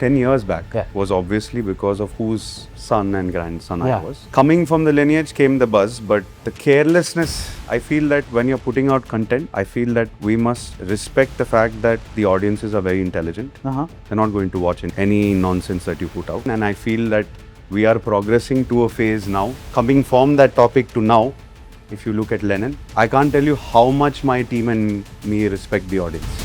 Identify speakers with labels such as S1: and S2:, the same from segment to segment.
S1: 10 years back
S2: Yeah.
S1: was obviously because of whose son and grandson I
S2: Yeah.
S1: was. Coming from the lineage came the buzz, but the carelessness, I feel that when you're putting out content, I feel that we must respect the fact that the audiences are very intelligent.
S2: Uh-huh.
S1: They're not going to watch any nonsense that you put out. And I feel that we are progressing to a phase now, coming from that topic to now. If you look at Lenin, I can't tell you how much my team and me respect the audience.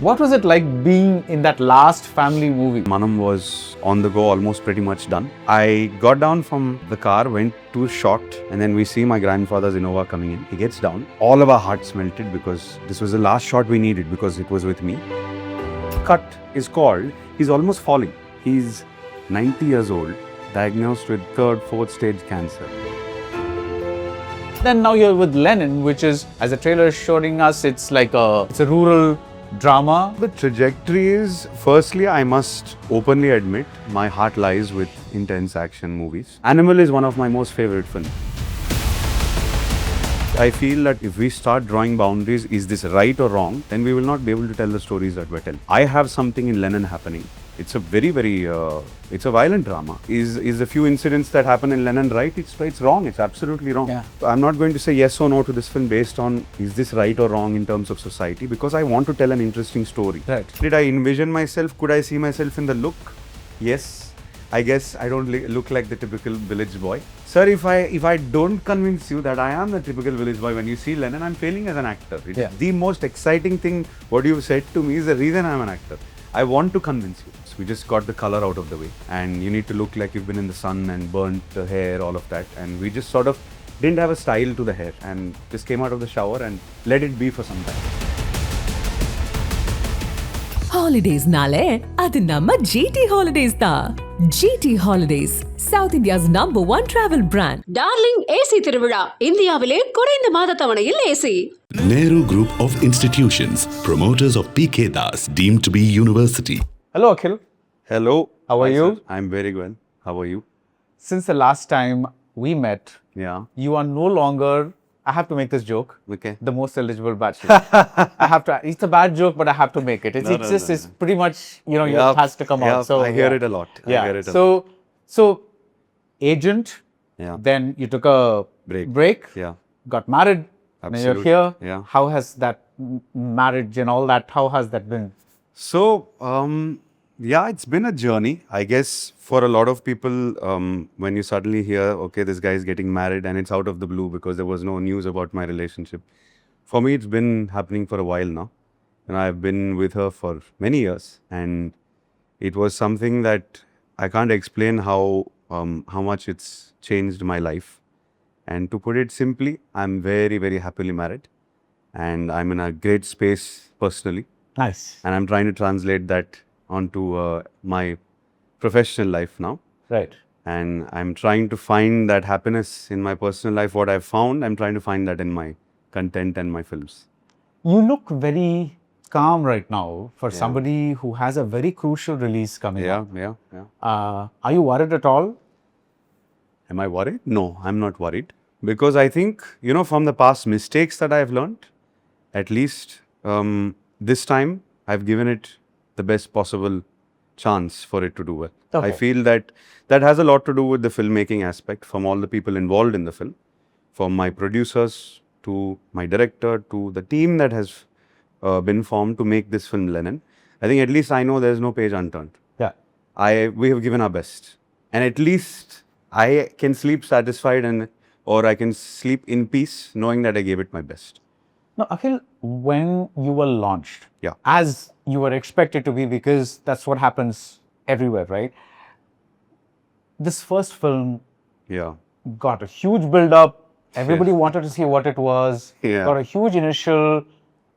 S2: What was it like being in that last family movie?
S1: Manam was on the go, almost pretty much done. I got down from the car, went to a shot, and then we see my grandfather's Innova coming in. He gets down. All of our hearts melted because this was the last shot we needed because it was with me. Cut is called, he's almost falling. He's 90 years old, diagnosed with 3rd, 4th stage cancer.
S2: Then now you're with Lenin, which is, as the trailer is showing us, it's like it's a rural drama.
S1: The trajectory is, firstly, I must openly admit, my heart lies with intense action movies. Animal is one of my most favorite films. I feel that if we start drawing boundaries, is this right or wrong, then we will not be able to tell the stories that we're telling. I have something in Lenin happening. It's a very, it's a violent drama. Is a few incidents that happen in Lenin right? It's wrong. It's absolutely wrong.
S2: Yeah.
S1: I'm not going to say yes or no to this film based on is this right or wrong in terms of society, because I want to tell an interesting story.
S2: Right.
S1: Did I envision myself? Could I see myself in the look? Yes. I guess I don't look like the typical village boy. Sir, if I don't convince you that I am the typical village boy, when you see Lenin, I'm failing as an actor. It's the most exciting thing what you've said to me is the reason I'm an actor. I want to convince you. So we just got the color out of the way, and you need to look like you've been in the sun and burnt the hair, all of that. And we just sort of didn't have a style to the hair and just came out of the shower and let it be for some time.
S3: Holidays nale, adu namma GT Holidays da. GT Holidays, South India's #1 travel brand.
S4: Darling AC திருவிழா இந்தியாவிலே குறைந்த மாத தவணையில் AC.
S5: Nehru Group of Institutions, promoters of PK Das, deemed to be university.
S2: Hello, Akhil.
S1: Hello.
S2: How are
S1: Hi,
S2: you?
S1: sir. I'm very well. How are you?
S2: Since the last time we met,
S1: Yeah.
S2: you are no longer, I have to make this joke,
S1: Okay.
S2: the most eligible bachelor. I have to, it's a bad joke, but I have to make it. It's pretty much, it has to come out. So
S1: I hear it a lot. I hear it a lot.
S2: So agent,
S1: Yeah.
S2: then you took a
S1: Break. Yeah.
S2: got married, now you're
S1: Absolutely.
S2: here.
S1: Yeah.
S2: How has that marriage and all that, how has that been?
S1: So, yeah, it's been a journey. I guess for a lot of people, when you suddenly hear, okay, this guy is getting married and it's out of the blue because there was no news about my relationship. For me, it's been happening for a while now. And I've been with her for many years. And it was something that I can't explain how much it's changed my life. And to put it simply, I'm very, very happily married. And I'm in a great space personally.
S2: Nice.
S1: And I'm trying to translate that onto my professional life now.
S2: Right.
S1: And I'm trying to find that happiness in my personal life. What I've found, I'm trying to find that in my content and my films.
S2: You look very calm right now for somebody who has a very crucial release coming up.
S1: Yeah.
S2: Are you worried at all?
S1: Am I worried? No, I'm not worried. Because I think, from the past mistakes that I've learned, at least this time, I've given it the best possible chance for it to do well.
S2: Okay.
S1: I feel that has a lot to do with the filmmaking aspect, from all the people involved in the film, from my producers to my director to the team that has been formed to make this film Lenin. I think at least I know there's no page unturned.
S2: Yeah.
S1: We have given our best, and at least I can sleep satisfied or I can sleep in peace knowing that I gave it my best.
S2: Now, Akhil, when you were launched,
S1: Yeah.
S2: as you were expected to be, because that's what happens everywhere, right? This first film
S1: Yeah.
S2: got a huge build-up. Everybody wanted to see what it was.
S1: Yeah.
S2: Got a huge initial,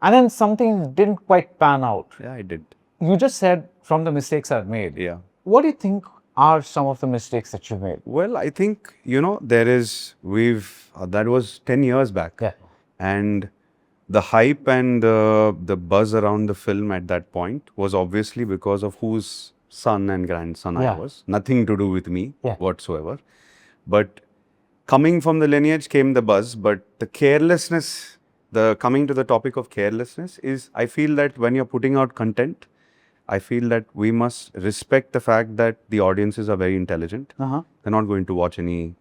S2: and then something didn't quite pan out.
S1: Yeah, I did.
S2: You just said from the mistakes I've made.
S1: Yeah.
S2: What do you think are some of the mistakes that you made?
S1: Well, I think, that was 10 years back.
S2: Yeah.
S1: And the hype and the buzz around the film at that point was obviously because of whose son and grandson I was. Nothing to do with me whatsoever. But coming from the lineage came the buzz, but the carelessness the coming to the topic of carelessness is, I feel that when you're putting out content, I feel that we must respect the fact that the audiences are very intelligent. They're not going to watch any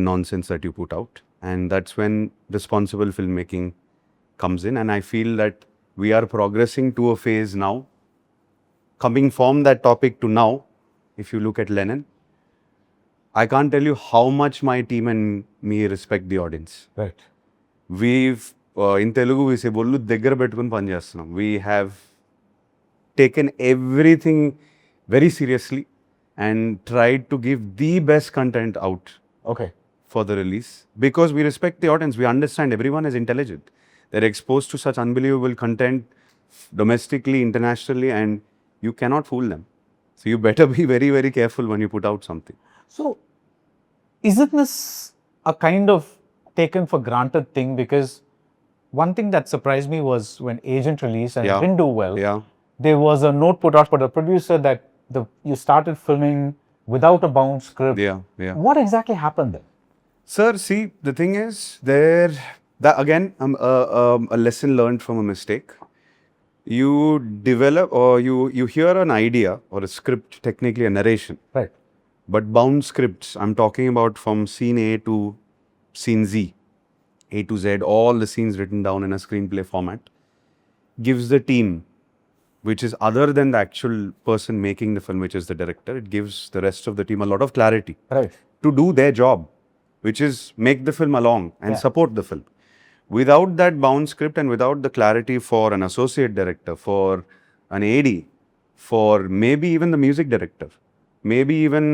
S1: nonsense that you put out. And that's when responsible filmmaking comes in. And I feel that we are progressing to a phase now, coming from that topic to now, if you look at Lenin, I can't tell you how much my team and me respect the audience.
S2: Right.
S1: We've, in Telugu, we say, "Bollu daggara pettukoni pani chestunam." We have taken everything very seriously and tried to give the best content out
S2: Okay.
S1: for the release because we respect the audience. We understand everyone is intelligent. They're exposed to such unbelievable content domestically, internationally, and you cannot fool them. So you better be very, very careful when you put out something.
S2: So, isn't this a kind of taken for granted thing? Because one thing that surprised me was when Agent released and it
S1: Yeah.
S2: didn't do well,
S1: Yeah.
S2: there was a note put out for the producer that you started filming without a bound script.
S1: Yeah. Yeah.
S2: What exactly happened then?
S1: Sir, see, the thing is, that again, a lesson learned from a mistake. You develop or you hear an idea or a script, technically a narration,
S2: Right.
S1: but bound scripts, I'm talking about from scene A to scene Z, A to Z, all the scenes written down in a screenplay format, gives the team, which is other than the actual person making the film, which is the director, it gives the rest of the team a lot of clarity
S2: Right.
S1: to do their job, which is make the film along and
S2: Yeah.
S1: support the film. Without that bound script and without the clarity for an associate director, for an AD, for maybe even the music director, maybe even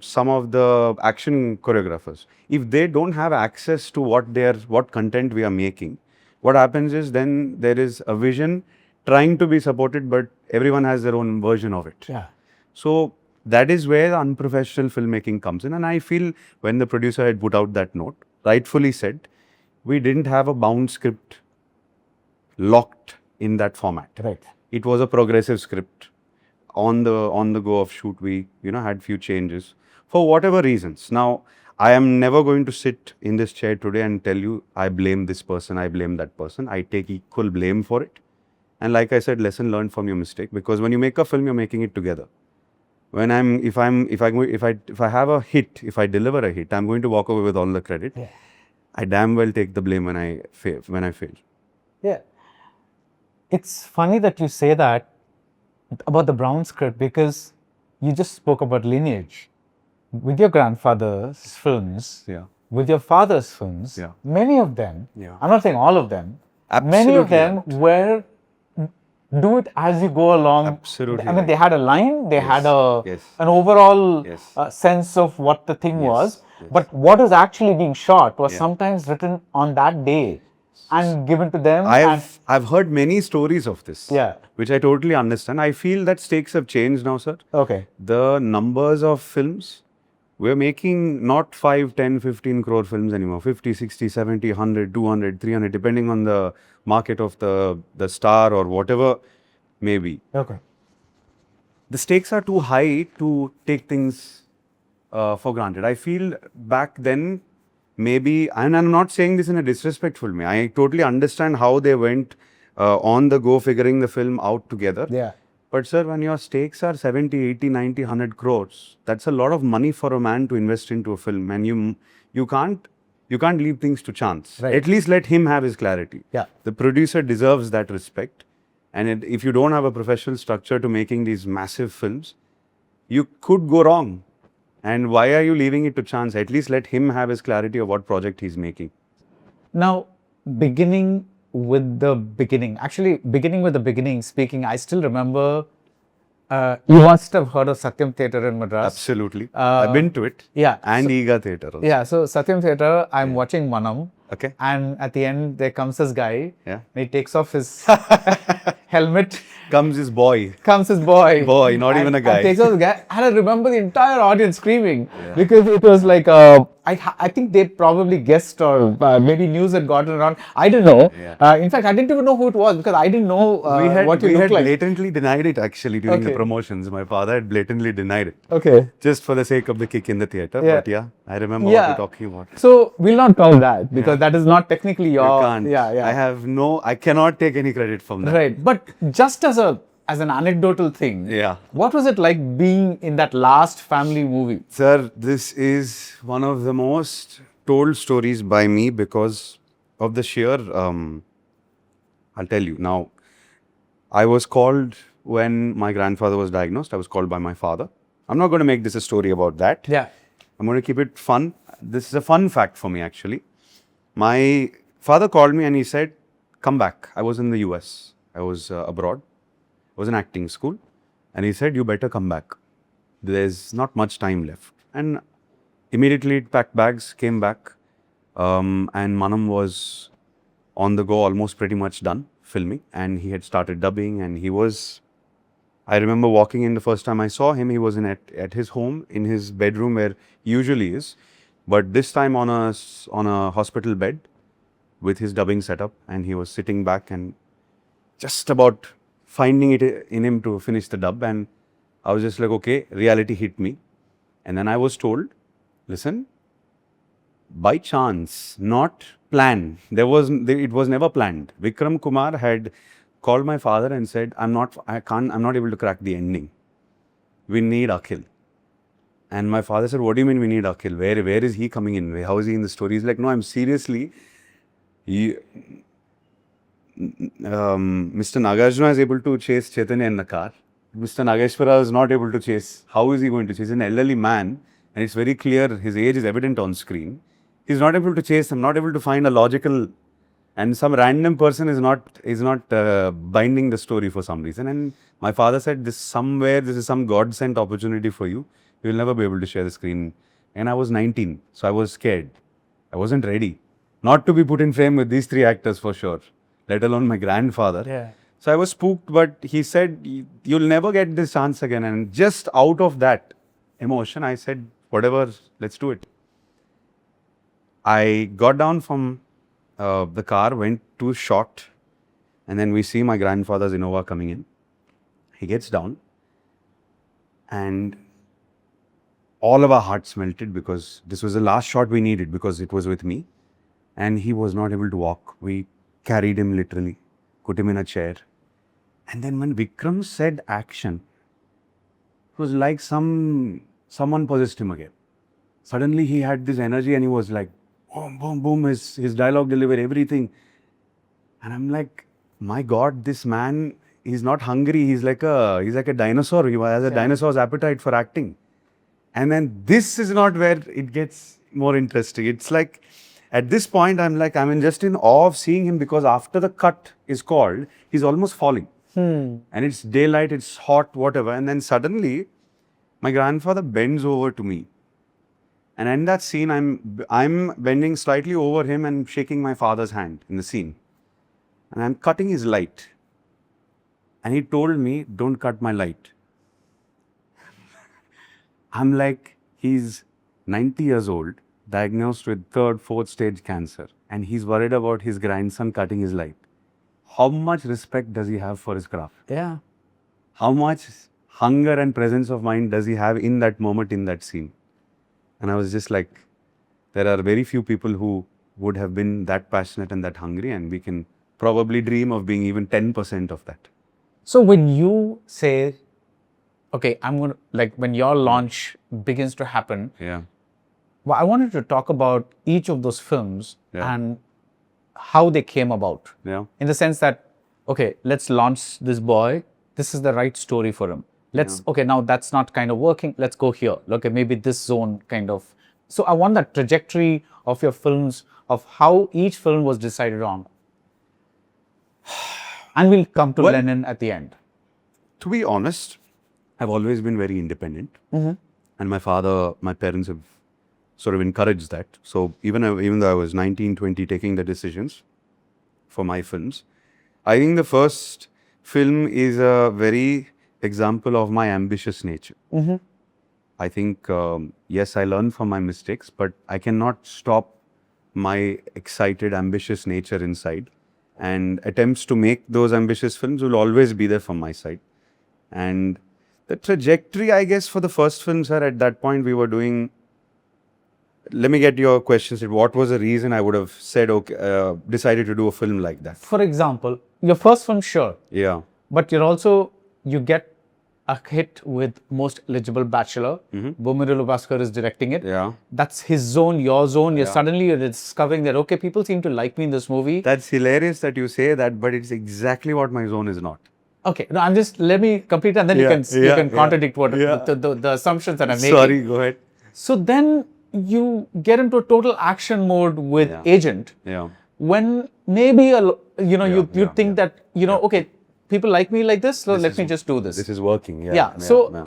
S1: some of the action choreographers, if they don't have access to what content we are making, what happens is then there is a vision trying to be supported, but everyone has their own version of it.
S2: Yeah.
S1: So that is where the unprofessional filmmaking comes in. And I feel when the producer had put out that note, rightfully said, we didn't have a bound script locked in that format.
S2: Right.
S1: It was a progressive script. On the go of shoot, we had few changes for whatever reasons. Now, I am never going to sit in this chair today and tell you I blame this person, I blame that person. I take equal blame for it. And like I said, lesson learned from your mistake, because when you make a film, you're making it together. If I have a hit, if I deliver a hit, I'm going to walk away with all the credit.
S2: Yeah.
S1: I damn well take the blame when I fail.
S2: Yeah. It's funny that you say that about the Brown script, because you just spoke about lineage. With your grandfather's films,
S1: Yeah.
S2: with your father's films,
S1: Yeah.
S2: many of them,
S1: Yeah.
S2: I'm not saying all of them, many of
S1: Absolutely
S2: them
S1: right.
S2: were do it as you go along.
S1: Absolutely
S2: I mean,
S1: right.
S2: they had a line, they had
S1: Yes.
S2: an overall
S1: Yes.
S2: sense of what the thing was,
S1: Yes.
S2: but what is actually being shot was
S1: Yeah.
S2: sometimes written on that day and given to them. and
S1: I've heard many stories of this.
S2: Yeah.
S1: Which I totally understand. I feel that stakes have changed now, sir.
S2: Okay.
S1: The numbers of films, we're making not 5, 10, 15 crore films anymore. 50, 60, 70, 100, 200, 300, depending on the market of the star or whatever may be.
S2: Okay.
S1: The stakes are too high to take things for granted. I feel back then, maybe, and I'm not saying this in a disrespectful way, I totally understand how they went on the go figuring the film out together.
S2: Yeah.
S1: But sir, when your stakes are 70, 80, 90, 100 crores, that's a lot of money for a man to invest into a film, and you can't leave things to chance.
S2: Right.
S1: At least let him have his clarity.
S2: Yeah.
S1: The producer deserves that respect. And if you don't have a professional structure to making these massive films, you could go wrong. And why are you leaving it to chance? At least let him have his clarity of what project he's making.
S2: Now, beginning with the beginning, speaking, I still remember, you must have heard of Satyam Theatre in Madras.
S1: Absolutely. I've been to it.
S2: Yeah.
S1: And Ega Theatre also.
S2: Yeah, so Satyam Theatre, I'm watching Manam.
S1: Okay.
S2: And at the end, there comes this guy.
S1: Yeah.
S2: And he takes off his helmet.
S1: Comes his boy.
S2: Comes his boy.
S1: Boy, not even a guy.
S2: And takes off the guy. And I remember the entire audience screaming. Because it was like, I I think they probably guessed or maybe news had gotten around. I don't know.
S1: Yeah.
S2: In fact, I didn't even know who it was because I didn't know what you
S1: we
S2: looked
S1: had
S2: like.
S1: blatantly denied it actually during the
S2: Okay.
S1: promotions. My father had blatantly denied it.
S2: Okay.
S1: Just for the sake of the kick in the theatre.
S2: Yeah.
S1: But yeah, I remember what you're talking about.
S2: So we'll not count that because
S1: Yeah.
S2: that is not technically your.
S1: You can't.
S2: Yeah.
S1: I cannot take any credit from that.
S2: Right. But just as an anecdotal thing.
S1: Yeah.
S2: What was it like being in that last family movie?
S1: Sir, this is one of the most told stories by me because of the sheer, I'll tell you. Now, I was called when my grandfather was diagnosed. I was called by my father. I'm not going to make this a story about that.
S2: Yeah.
S1: I'm going to keep it fun. This is a fun fact for me, actually. My father called me and he said, come back. I was in the US. I was abroad. I was in acting school. And he said, you better come back. There's not much time left. And immediately packed bags, came back. And Manam was on the go, almost pretty much done filming. And he had started dubbing and he was... I remember walking in the first time I saw him, he was at his home, in his bedroom where he usually is. But this time on a hospital bed with his dubbing setup, and he was sitting back and just about finding it in him to finish the dub. And I was just like, okay, reality hit me. And then I was told, listen, by chance, not planned. It was never planned. Vikram Kumar had called my father and said, I'm not able to crack the ending. We need Akhil. And my father said, what do you mean we need Akhil? Where is he coming in? How is he in the story? He's like, no, I'm seriously. Mr. Nagarjuna is able to chase Chaitanya in the car. Mr. Nageshwara is not able to chase. How is he going to chase? He's an elderly man and it's very clear, his age is evident on screen. He's not able to chase, I'm not able to find a logical, and some random person is not binding the story for some reason. And my father said, this is some God-sent opportunity for you. You will never be able to share the screen. And I was 19, so I was scared. I wasn't ready. Not to be put in frame with these three actors for sure, let alone my grandfather.
S2: Yeah.
S1: So I was spooked, but he said, you'll never get this chance again. And just out of that emotion, I said, whatever, let's do it. I got down from the car, went to shot, and then we see my grandfather's Innova coming in. He gets down, and all of our hearts melted because this was the last shot we needed because it was with me. And he was not able to walk. We carried him literally, put him in a chair. And then when Vikram said action, it was like someone possessed him again. Suddenly he had this energy and he was like, boom, boom, boom, his dialogue delivery, everything. And I'm like, my God, this man, he's not hungry. He's like a dinosaur. He has a dinosaur's appetite for acting. And then this is not where it gets more interesting. It's like, at this point, I'm just in awe of seeing him because after the cut is called, he's almost falling. And it's daylight, it's hot, whatever. And then suddenly, my grandfather bends over to me. And in that scene, I'm bending slightly over him and shaking my father's hand in the scene. And I'm cutting his light. And he told me, don't cut my light. I'm like, he's 90 years old, diagnosed with 3rd, 4th stage cancer. And he's worried about his grandson cutting his light. How much respect does he have for his craft?
S2: Yeah.
S1: How much hunger and presence of mind does he have in that moment, in that scene? And I was just like, there are very few people who would have been that passionate and that hungry, and we can probably dream of being even 10% of that.
S2: So when you say, okay, when your launch begins to happen,
S1: Yeah.
S2: well, I wanted to talk about each of those films and how they came about.
S1: Yeah.
S2: In the sense that, okay, let's launch this boy. This is the right story for him. Okay, now that's not kind of working. Let's go here. Okay, maybe this zone kind of. So I want that trajectory of your films, of how each film was decided on. And we'll come to Lenin at the end.
S1: To be honest, I've always been very independent. And my parents have sort of encouraged that. So even though I was 19, 20 taking the decisions for my films, I think the first film is a very example of my ambitious nature. I think Yes, I learn from my mistakes, but I cannot stop my excited, ambitious nature inside. And attempts to make those ambitious films will always be there from my side. And the trajectory, I guess, for the first films, sir, at that point we were doing. Let me get your questions. What was the reason I would have said, okay, decided to do a film like that?
S2: For example, your first film, sure.
S1: Yeah.
S2: But you get a hit with Most Eligible Bachelor. Murali Kishor is directing it.
S1: Yeah.
S2: That's his zone, your zone. You're discovering that, okay, people seem to like me in this movie.
S1: That's hilarious that you say that, but it's exactly what my zone is not.
S2: Okay, no, let me complete and then you can contradict what the assumptions that I'm making.
S1: Sorry, go ahead.
S2: So then you get into a total action mode with Agent.
S1: Yeah.
S2: When maybe you think that okay, people like me like this, so let me just do this.
S1: This is working.
S2: Yeah.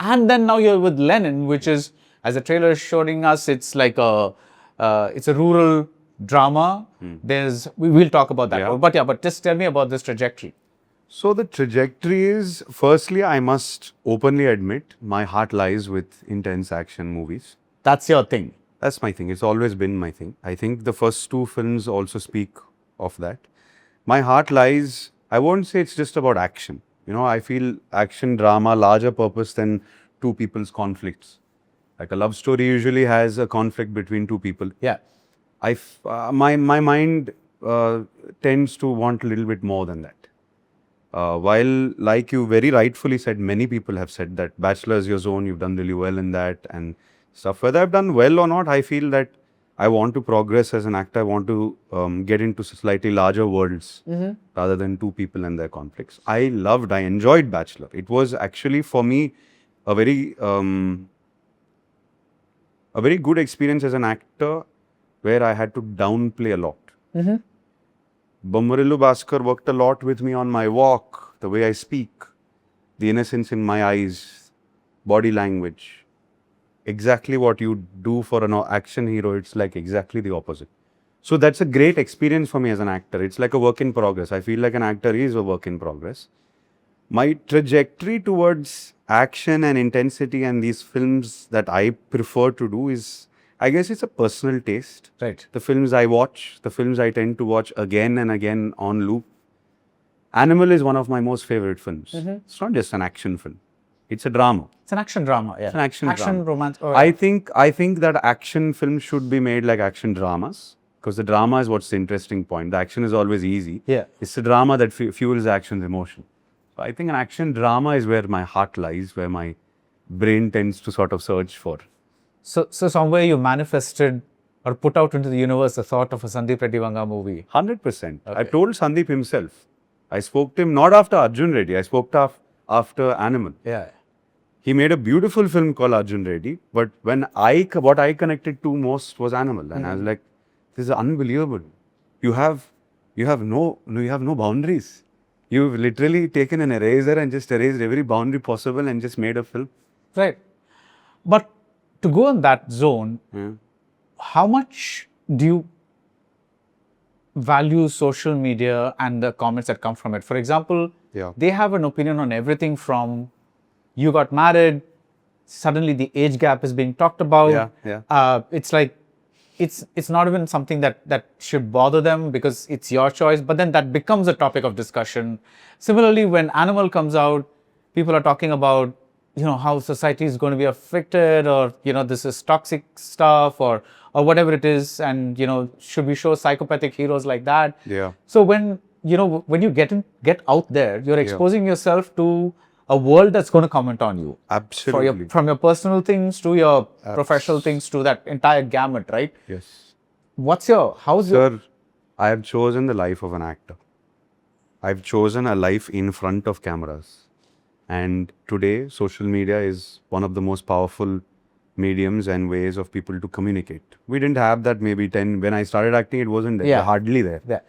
S2: And then now you're with Lenin, which is, as the trailer is showing us, it's like it's a rural drama. We'll talk about that.
S1: Yeah.
S2: But just tell me about this trajectory.
S1: So the trajectory is, firstly, I must openly admit, my heart lies with intense action movies.
S2: That's your thing.
S1: That's my thing. It's always been my thing. I think the first two films also speak of that. My heart lies, I won't say it's just about action. I feel action, drama, larger purpose than two people's conflicts. Like a love story usually has a conflict between two people.
S2: Yeah.
S1: My mind tends to want a little bit more than that. While, like you very rightfully said, many people have said that Bachelor is your zone, you've done really well in that and stuff. Whether I've done well or not, I feel that I want to progress as an actor. I want to get into slightly larger worlds rather than two people and their conflicts. I enjoyed Bachelor. It was actually for me a very good experience as an actor where I had to downplay a lot. Murali Kishor worked a lot with me on my walk, the way I speak, the innocence in my eyes, body language. Exactly what you do for an action hero, it's like exactly the opposite. So that's a great experience for me as an actor. It's like a work in progress. I feel like an actor is a work in progress. My trajectory towards action and intensity and these films that I prefer to do is, I guess it's a personal taste.
S2: Right.
S1: The films I watch, the films I tend to watch again and again on loop. Animal is one of my most favorite films. It's not just an action film. It's a drama.
S2: It's an action drama, yeah.
S1: It's an action drama.
S2: Romance. Oh,
S1: I think that action films should be made like action dramas, because the drama is what's the interesting point. The action is always easy.
S2: Yeah.
S1: It's the drama that fuels action's emotion. So I think an action drama is where my heart lies, where my brain tends to sort of search for.
S2: So somewhere you manifested or put out into the universe the thought of a Sandeep Reddy Vanga movie.
S1: 100%. I told Sandeep himself. I spoke to him not after Arjun Reddy. I spoke to after Animal.
S2: Yeah.
S1: He made a beautiful film called Arjun Reddy, but what I connected to most was Animal, and I was like, this is unbelievable. You have no boundaries. You've literally taken an eraser and just erased every boundary possible and just made a film.
S2: Right. But to go in that zone, how much do you value social media and the comments that come from it? For example, they have an opinion on everything from you got married, suddenly the age gap is being talked about. It's like, it's not even something that should bother them because it's your choice, but then that becomes a topic of discussion. Similarly, when Animal comes out, people are talking about, how society is going to be affected, or, this is toxic stuff, or whatever it is, and, should we show psychopathic heroes like that?
S1: Yeah.
S2: So when you get out there, you're exposing yourself to a world that's going to comment on you.
S1: Absolutely.
S2: From your personal things to your professional things to that entire gamut, right?
S1: Yes.
S2: Sir,
S1: I have chosen the life of an actor. I've chosen a life in front of cameras. And today, social media is one of the most powerful mediums and ways of people to communicate. We didn't have that maybe when I started acting, it wasn't there. Hardly there.
S2: Yeah.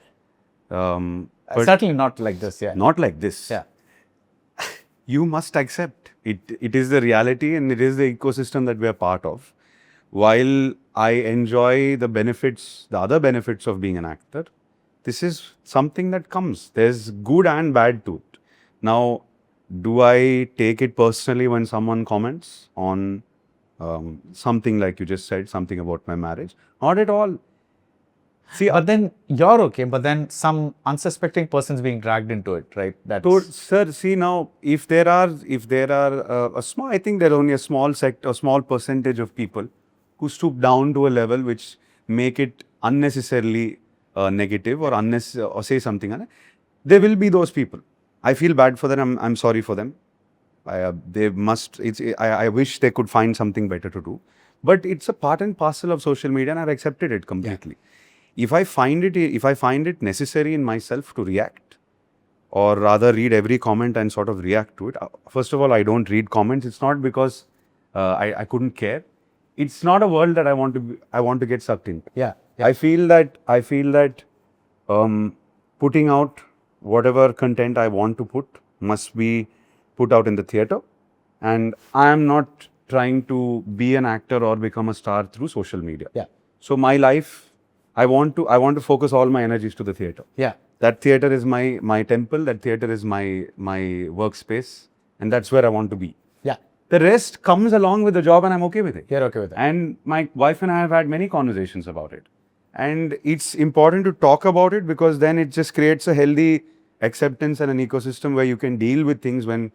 S1: But
S2: certainly not like this, yeah.
S1: Not like this.
S2: Yeah.
S1: You must accept. It is the reality and it is the ecosystem that we are part of. While I enjoy the other benefits of being an actor, this is something that comes. There's good and bad to it. Now, do I take it personally when someone comments on something like you just said, something about my marriage. Not at all. See,
S2: But then you're okay, but then some unsuspecting person's being dragged into it, right?
S1: sir, see now, if there are a small, I think there are only a small small percentage of people who stoop down to a level which make it unnecessarily negative or unnecessary or say something. There will be those people. I feel bad for them. I'm sorry for them. They must. I wish they could find something better to do. But it's a part and parcel of social media, and I've accepted it completely. If I find it necessary in myself to react, or rather read every comment and sort of react to it. First of all, I don't read comments. It's not because I couldn't care. It's not a world that I want to get sucked in.
S2: Yeah.
S1: I feel that putting out whatever content I want to put must be put out in the theatre, and I am not trying to be an actor or become a star through social media.
S2: Yeah.
S1: So my life, I want to focus all my energies to the theatre.
S2: Yeah.
S1: That theatre is my temple. That theatre is my workspace, and that's where I want to be.
S2: Yeah.
S1: The rest comes along with the job, and I'm okay with it.
S2: You're okay with that.
S1: And my wife and I have had many conversations about it. And it's important to talk about it because then it just creates a healthy acceptance and an ecosystem where you can deal with things when,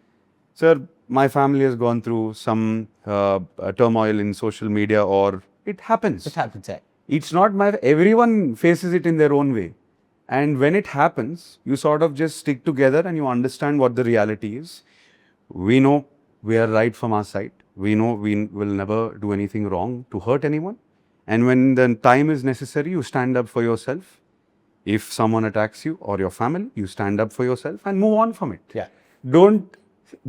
S1: sir, my family has gone through some turmoil in social media, or it happens.
S2: It happens, yeah.
S1: It's not everyone faces it in their own way. And when it happens, you sort of just stick together and you understand what the reality is. We know we are right from our side. We know we will never do anything wrong to hurt anyone. And when the time is necessary, you stand up for yourself. If someone attacks you or your family, you stand up for yourself and move on from it.
S2: Yeah.
S1: Don't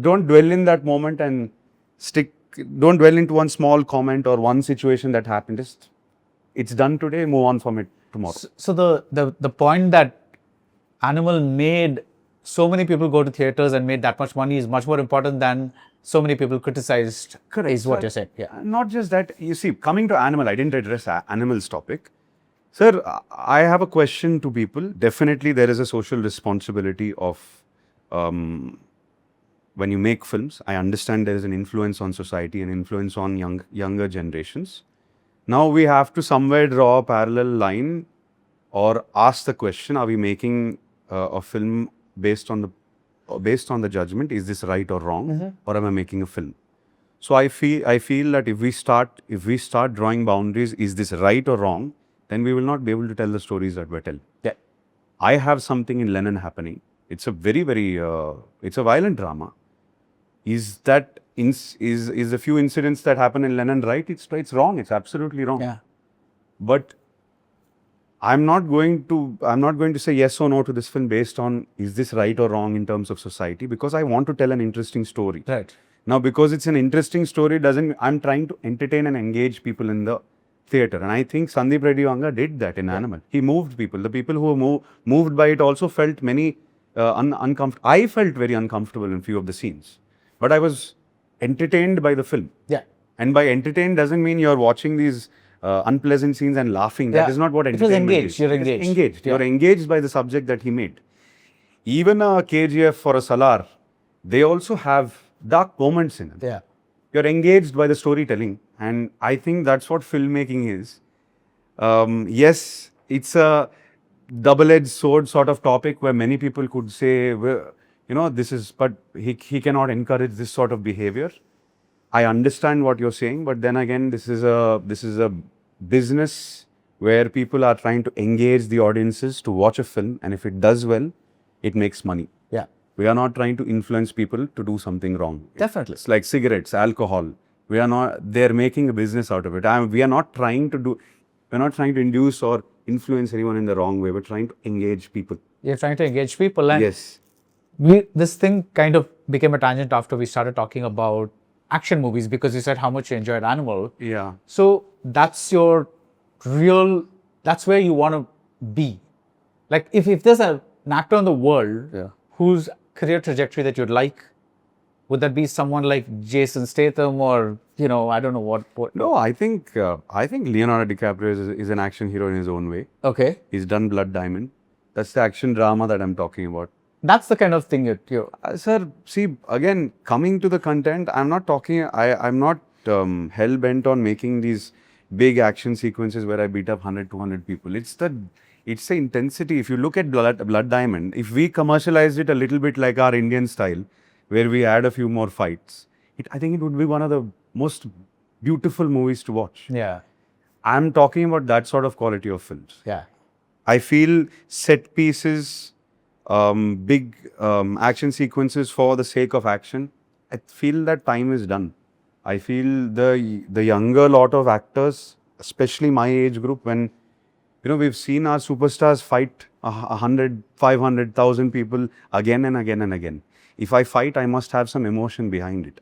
S1: dwell in that moment and don't dwell into one small comment or one situation that happened. Just, it's done today, move on from it tomorrow.
S2: So the point that Animal made so many people go to theaters and made that much money is much more important than so many people criticized.
S1: Correct.
S2: Is what you're saying. Yeah.
S1: Not just that. You see, coming to Animal, I didn't address Animal's topic. Sir, I have a question to people. Definitely, there is a social responsibility of when you make films. I understand there is an influence on society and influence on younger generations. Now we have to somewhere draw a parallel line or ask the question: are we making a film based on the judgment? Is this right or wrong, or am I making a film? So I feel that if we start drawing boundaries, is this right or wrong? Then we will not be able to tell the stories that we're telling.
S2: Yeah.
S1: I have something in Lenin happening. It's a very it's a violent drama. Is the few incidents that happen in Lenin right? It's wrong. It's absolutely wrong.
S2: Yeah.
S1: But I'm not going to say yes or no to this film based on is this right or wrong in terms of society, because I want to tell an interesting story.
S2: Right.
S1: Now, because it's an interesting story, I'm trying to entertain and engage people in the theatre. And I think Sandeep Reddy Vanga did that in Animal. He moved people. The people who were moved by it also felt many uncomfortable. I felt very uncomfortable in few of the scenes. But I was entertained by the film.
S2: Yeah.
S1: And by entertained doesn't mean you're watching these unpleasant scenes and laughing. That is not what entertainment
S2: engaged.
S1: is.
S2: You're
S1: It is
S2: engaged.
S1: engaged.
S2: Yeah.
S1: You're engaged by the subject that he made. Even a KGF or a Salar, they also have dark moments in it.
S2: Yeah.
S1: You're engaged by the storytelling, and I think that's what filmmaking is. Yes, it's a double-edged sword sort of topic where many people could say, well, but he cannot encourage this sort of behavior. I understand what you're saying, but then again, this is a business where people are trying to engage the audiences to watch a film, and if it does well, it makes money.
S2: Yeah.
S1: We are not trying to influence people to do something wrong.
S2: Definitely.
S1: It's like cigarettes, alcohol. They're making a business out of it. We are not trying to induce or influence anyone in the wrong way. We're trying to engage people.
S2: You're trying to engage people. And
S1: Yes.
S2: this thing kind of became a tangent after we started talking about action movies, because you said how much you enjoyed Animal.
S1: Yeah.
S2: So that's that's where you want to be. Like if there's an actor in the world whose career trajectory that you'd like, would that be someone like Jason Statham or, I don't know what?
S1: No, I think Leonardo DiCaprio is an action hero in his own way.
S2: Okay.
S1: He's done Blood Diamond. That's the action drama that I'm talking about.
S2: That's the kind of thing you
S1: Sir, see, again, coming to the content, I'm not talking, I'm not hell bent on making these big action sequences where I beat up 100, 200 people. It's the intensity. If you look at Blood Diamond, if we commercialized it a little bit like our Indian style, where we add a few more fights, I think it would be one of the most beautiful movies to watch.
S2: Yeah.
S1: I'm talking about that sort of quality of films.
S2: Yeah.
S1: I feel set pieces, big action sequences for the sake of action, I feel that time is done. I feel the younger lot of actors, especially my age group, when we've seen our superstars fight 100, 500,000 people again and again and again. If I fight, I must have some emotion behind it.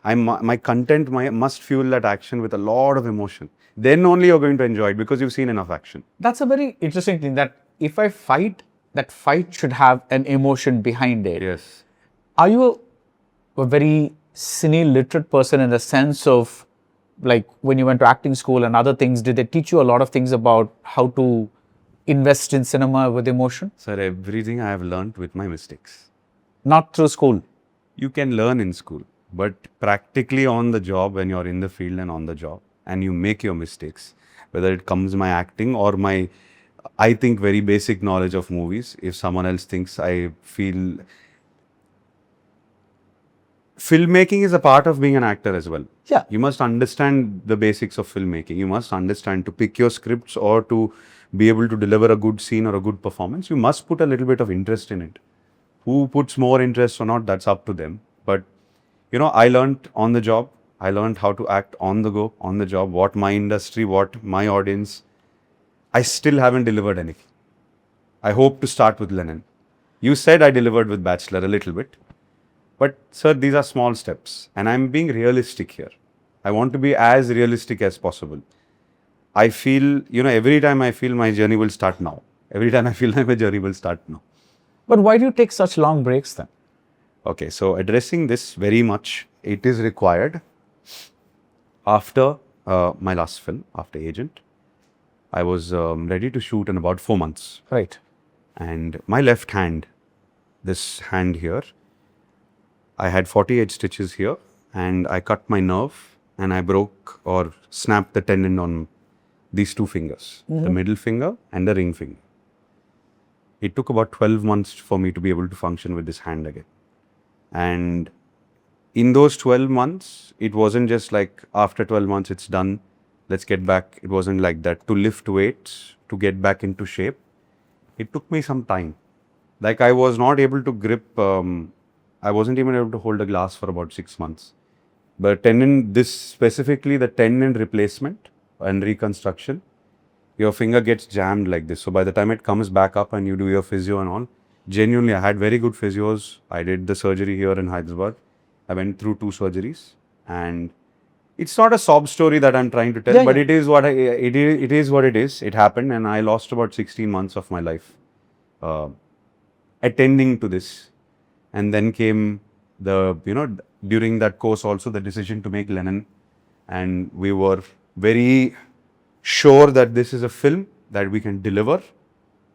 S1: My content must fuel that action with a lot of emotion. Then only you're going to enjoy it because you've seen enough action.
S2: That's a very interesting thing, that if I fight, that fight should have an emotion behind it.
S1: Yes.
S2: Are you a very cine literate person in the sense of, like, when you went to acting school and other things, did they teach you a lot of things about how to invest in cinema with emotion?
S1: Sir, everything I have learned with my mistakes.
S2: Not through school.
S1: You can learn in school, but practically on the job, when you're in the field and on the job, and you make your mistakes, whether it comes my acting or my, I think, very basic knowledge of movies. If someone else thinks, I feel filmmaking is a part of being an actor as well.
S2: Yeah.
S1: You must understand the basics of filmmaking. You must understand to pick your scripts or to be able to deliver a good scene or a good performance. You must put a little bit of interest in it. Who puts more interest or not, that's up to them. But, I learned on the job. I learned how to act on the go, on the job, what my industry, what my audience. I still haven't delivered anything. I hope to start with Lenin. You said I delivered with Bachelor a little bit. But, sir, these are small steps. And I'm being realistic here. I want to be as realistic as possible. I feel, every time I feel my journey will start now. Every time I feel like my journey will start now.
S2: But why do you take such long breaks then?
S1: Okay, so addressing this very much, it is required. After my last film, after Agent, I was ready to shoot in about 4 months.
S2: Right.
S1: And my left hand, this hand here, I had 48 stitches here, and I cut my nerve and I broke or snapped the tendon on these two fingers, the middle finger and the ring finger. It took about 12 months for me to be able to function with this hand again. And in those 12 months, it wasn't just like after 12 months, it's done, let's get back. It wasn't like that. To lift weights, to get back into shape, it took me some time. Like I was not able to grip, I wasn't even able to hold a glass for about 6 months. But specifically the tendon replacement and reconstruction, your finger gets jammed like this. So by the time it comes back up and you do your physio and all, genuinely I had very good physios. I did the surgery here in Hyderabad. I went through 2 surgeries, and it's not a sob story that I'm trying to tell, but it is what it is what it is. It happened, and I lost about 16 months of my life attending to this. And then came during that course also the decision to make Lenin, and we were very sure that this is a film that we can deliver,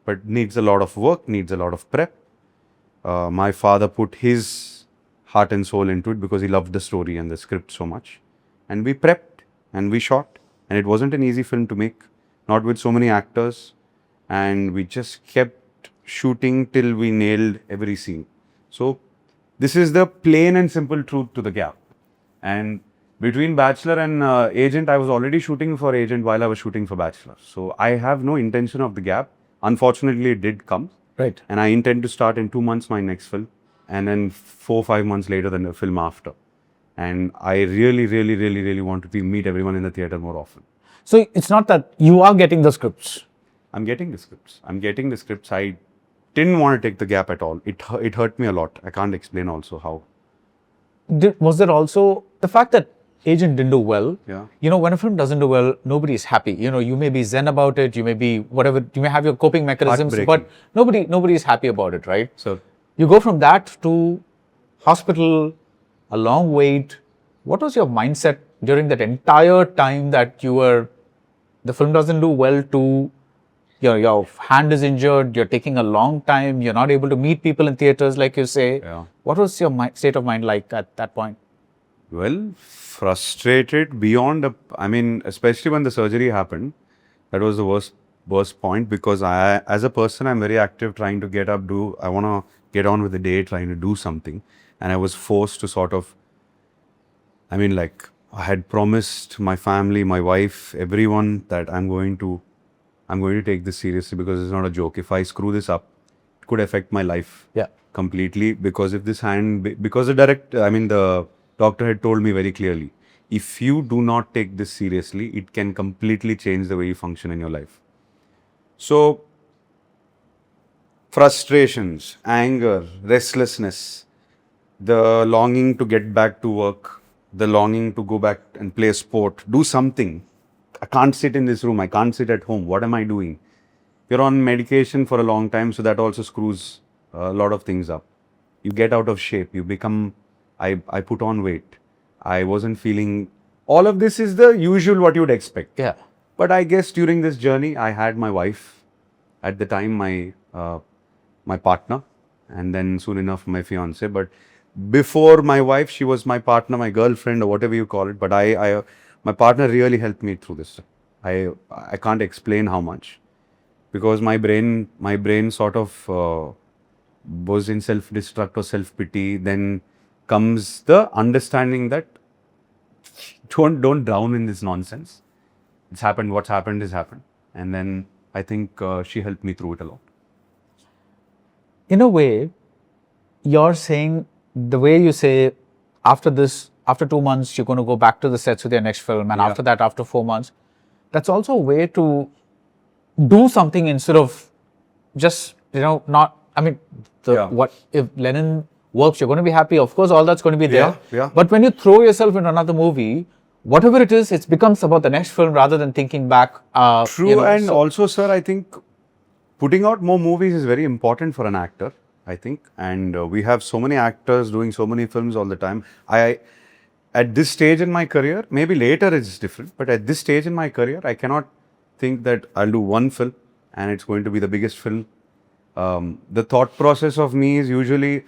S1: but needs a lot of work, needs a lot of prep. My father put his heart and soul into it because he loved the story and the script so much. And we prepped and we shot. And it wasn't an easy film to make, not with so many actors. And we just kept shooting till we nailed every scene. So this is the plain and simple truth to the gap. And between Bachelor and Agent, I was already shooting for Agent while I was shooting for Bachelor. So I have no intention of the gap. Unfortunately, it did come.
S2: Right.
S1: And I intend to start in 2 months my next film. And then 4-5 months later, then the film after. And I really want to meet everyone in the theatre more often.
S2: So it's not that you are getting the scripts.
S1: I'm getting the scripts. I didn't want to take the gap at all. It hurt me a lot. I can't explain also how.
S2: Was there also the fact that Agent didn't do well?
S1: Yeah.
S2: When a film doesn't do well, nobody is happy. You may be zen about it. You may be whatever. You may have your coping mechanisms, but nobody is happy about it, right?
S1: So
S2: you go from that to hospital, a long wait. What was your mindset during that entire time that the film doesn't do well, to your hand is injured, you're taking a long time, you're not able to meet people in theaters like you say.
S1: Yeah.
S2: What was your state of mind like at that point?
S1: Well, frustrated beyond I mean, especially when the surgery happened, that was the worst point because as a person, I'm very active, trying to get up, I want to get on with the day, trying to do something, and I was forced to sort of, I mean, like I had promised my family, my wife, everyone that I'm going to take this seriously because it's not a joke. If I screw this up, it could affect my life
S2: Yeah.
S1: completely. Because if because the doctor had told me very clearly, if you do not take this seriously, it can completely change the way you function in your life. So, frustrations, anger, restlessness, the longing to get back to work, the longing to go back and play a sport, do something. I can't sit in this room, I can't sit at home. What am I doing? You're on medication for a long time, so that also screws a lot of things up. You get out of shape, you become, I put on weight. I wasn't feeling, all of this is the usual what you would expect.
S2: Yeah.
S1: But I guess during this journey, I had my wife, at the time my partner, and then soon enough my fiance. But before my wife, she was my partner, my girlfriend, or whatever you call it. But my partner really helped me through this. I can't explain how much, because my brain sort of was in self-destruct or self-pity. Then comes the understanding that don't drown in this nonsense. It's happened. What's happened has happened. And then I think she helped me through it a lot.
S2: In a way, you're saying the way you say after 2 months, you're going to go back to the sets with your next film, and after that, after 4 months, that's also a way to do something instead of just, not, I mean, what if Lenin works, you're going to be happy. Of course, all that's going to be there.
S1: Yeah.
S2: But when you throw yourself into another movie, whatever it is, it becomes about the next film rather than thinking back.
S1: True. And also, sir, I think putting out more movies is very important for an actor, I think. And we have so many actors doing so many films all the time. At this stage in my career, maybe later it's different, but at this stage in my career, I cannot think that I'll do one film and it's going to be the biggest film. The thought process of me is usually,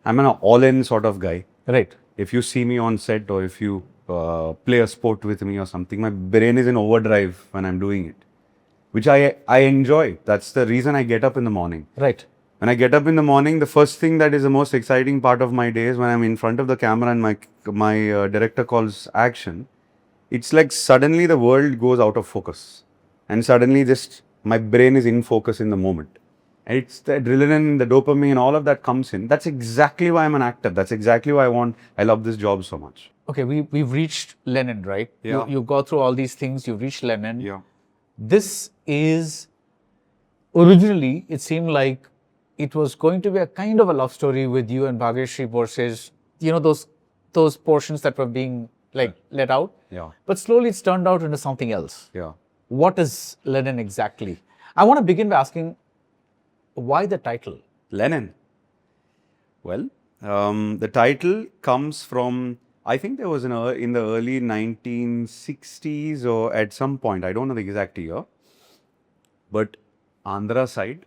S1: I'm an all-in sort of guy.
S2: Right.
S1: If you see me on set or if you play a sport with me or something, my brain is in overdrive when I'm doing it, which I enjoy. That's the reason I get up in the morning.
S2: Right.
S1: When I get up in the morning, the first thing that is the most exciting part of my day is when I'm in front of the camera and my director calls action. It's like suddenly the world goes out of focus, and suddenly just my brain is in focus in the moment. And it's the adrenaline, the dopamine, all of that comes in. That's exactly why I'm an actor. That's exactly why I love this job so much.
S2: Okay, we've reached Lenin, right?
S1: Yeah.
S2: You go through all these things, you've reached Lenin.
S1: Yeah.
S2: This is, originally, it seemed like it was going to be a kind of a love story with you and Bhagyashri Borse's, those portions that were being let out.
S1: Yeah.
S2: But slowly it's turned out into something else.
S1: Yeah.
S2: What is Lenin exactly? I want to begin by asking, why the title?
S1: Lenin. Well, the title comes from, I think there was in the early 1960s or at some point, I don't know the exact year, but Andhra side,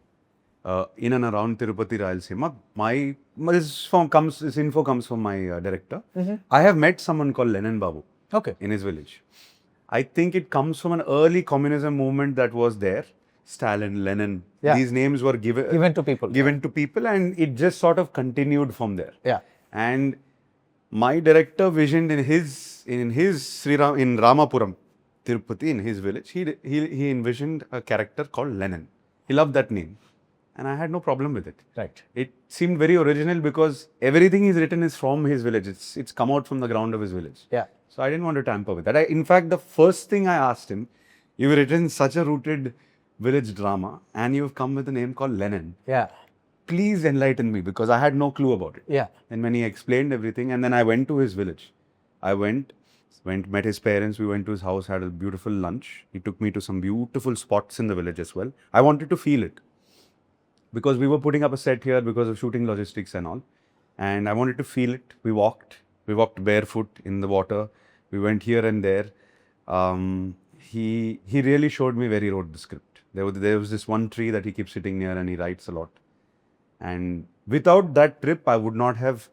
S1: in and around Tirupati, Rayalaseema, this info comes from my director. I have met someone called Lenin Babu.
S2: Okay.
S1: In his village. I think it comes from an early communism movement that was there. Stalin, Lenin, these names were given
S2: to people.
S1: Given to people, and it just sort of continued from there.
S2: Yeah.
S1: And my director visioned in Ramapuram, Tirupati, in his village, he envisioned a character called Lenin. He loved that name, and I had no problem with it.
S2: Right.
S1: It seemed very original because everything he's written is from his village. It's come out from the ground of his village.
S2: Yeah.
S1: So I didn't want to tamper with that. In fact, the first thing I asked him, you've written such a rooted village drama and you've come with a name called Lenin.
S2: Yeah.
S1: Please enlighten me, because I had no clue about it.
S2: Yeah.
S1: And when he explained everything, and then I went to his village. I went, met his parents, we went to his house, had a beautiful lunch. He took me to some beautiful spots in the village as well. I wanted to feel it, because we were putting up a set here because of shooting logistics and all. And I wanted to feel it. We walked barefoot in the water. We went here and there. He really showed me where he wrote the script. There was this one tree that he keeps sitting near and he writes a lot. And without that trip, I would not have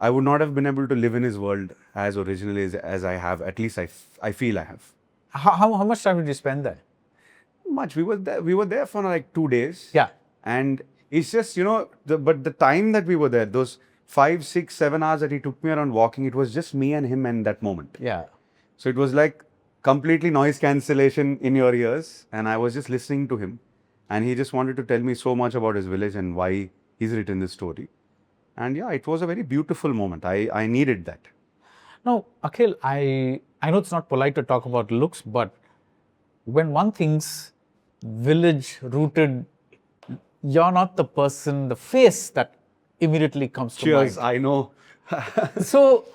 S1: I would not have been able to live in his world as originally as I have. At least I feel I have.
S2: How much time did you spend there?
S1: Much. We were there for like 2 days.
S2: Yeah.
S1: And it's just, but the time that we were there, those 5, 6, 7 hours that he took me around walking, it was just me and him in that moment.
S2: Yeah.
S1: So it was like completely noise cancellation in your ears. And I was just listening to him. And he just wanted to tell me so much about his village and why he's written this story. And yeah, it was a very beautiful moment. I needed that.
S2: Now, Akhil, I know it's not polite to talk about looks, but when one thinks village rooted, you're not the person, the face that immediately comes to mind.
S1: Cheers, I know.
S2: So,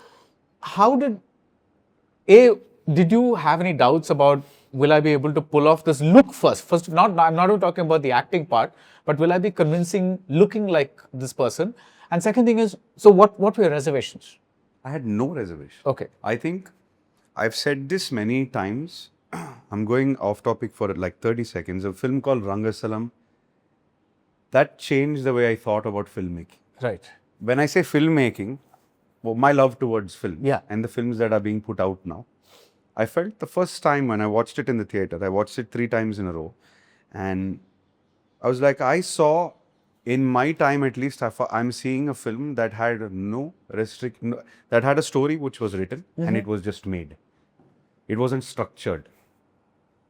S2: did you have any doubts about, will I be able to pull off this look first? I'm not even talking about the acting part, but will I be convincing, looking like this person? And second thing is, so what were your reservations?
S1: I had no reservation.
S2: Okay.
S1: I think I've said this many times. I'm going off topic for like 30 seconds. A film called Rangasalam, that changed the way I thought about filmmaking.
S2: Right.
S1: When I say filmmaking, my love towards film and the films that are being put out now, I felt the first time when I watched it in the theater, I watched it 3 times in a row, and I was like, I saw, in my time at least, I'm seeing a film that had that had a story which was written and it was just made. It wasn't structured.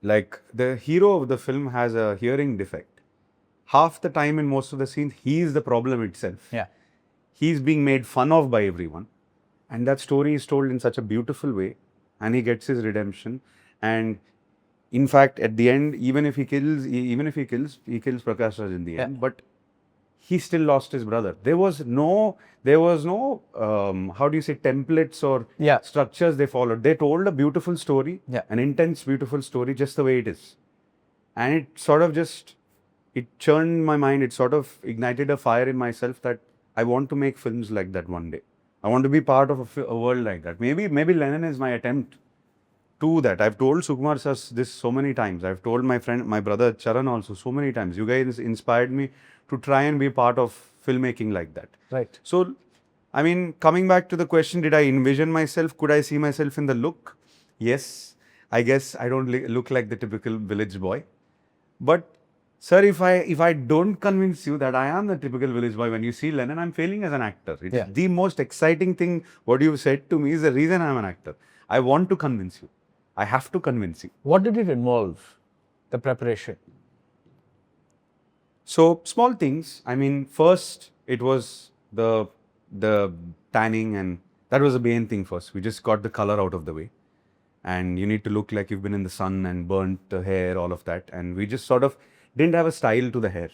S1: Like, the hero of the film has a hearing defect. Half the time in most of the scenes, he is the problem itself.
S2: Yeah.
S1: He's being made fun of by everyone. And that story is told in such a beautiful way. And he gets his redemption. And in fact, at the end, even if he kills Prakash Raj in the end. But he still lost his brother. There was no how do you say, templates or structures they followed. They told a beautiful story, an intense, beautiful story, just the way it is. And it sort of it churned my mind. It sort of ignited a fire in myself that I want to make films like that one day. I want to be part of a world like that. Maybe Lenin is my attempt to that. I've told Sukumar sir this so many times. I've told my brother Charan also so many times. You guys inspired me to try and be part of filmmaking like that.
S2: Right.
S1: So, I mean, coming back to the question, did I envision myself? Could I see myself in the look? Yes. I guess I don't look like the typical village boy. But, sir, if I don't convince you that I am the typical village boy, when you see Lenin, I'm failing as an actor. It's the most exciting thing. What you said to me is the reason I'm an actor. I want to convince you. I have to convince you.
S2: What did it involve, the preparation?
S1: So, small things. I mean, first, it was the tanning, and that was the main thing first. We just got the color out of the way. And you need to look like you've been in the sun and burnt the hair, all of that. And we just sort of didn't have a style to the hair.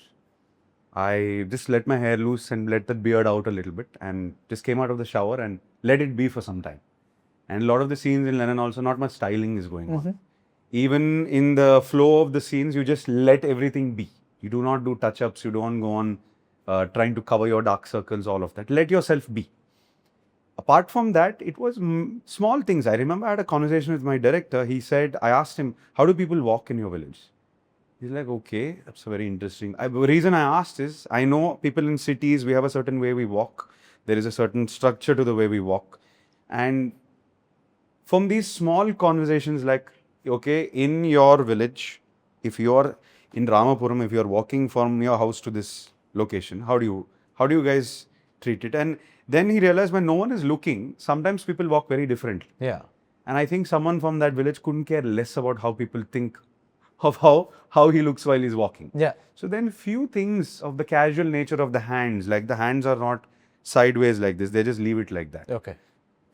S1: I just let my hair loose and let the beard out a little bit and just came out of the shower and let it be for some time. And a lot of the scenes in Lenin also, not much styling is going on. Even in the flow of the scenes, you just let everything be. You do not do touch-ups. You don't go on trying to cover your dark circles, all of that. Let yourself be. Apart from that, it was small things. I remember I had a conversation with my director. I asked him, how do people walk in your village? He's like, okay, that's very interesting. The reason I asked is, I know people in cities, we have a certain way we walk. There is a certain structure to the way we walk. And from these small conversations like, okay, in your village, if you're in Ramapuram, if you're walking from your house to this location, how do you guys treat it? And then he realized when no one is looking, sometimes people walk very differently.
S2: Yeah.
S1: And I think someone from that village couldn't care less about how people think of how he looks while he's walking.
S2: Yeah.
S1: So then few things of the casual nature of the hands, like the hands are not sideways like this, they just leave it like that.
S2: Okay.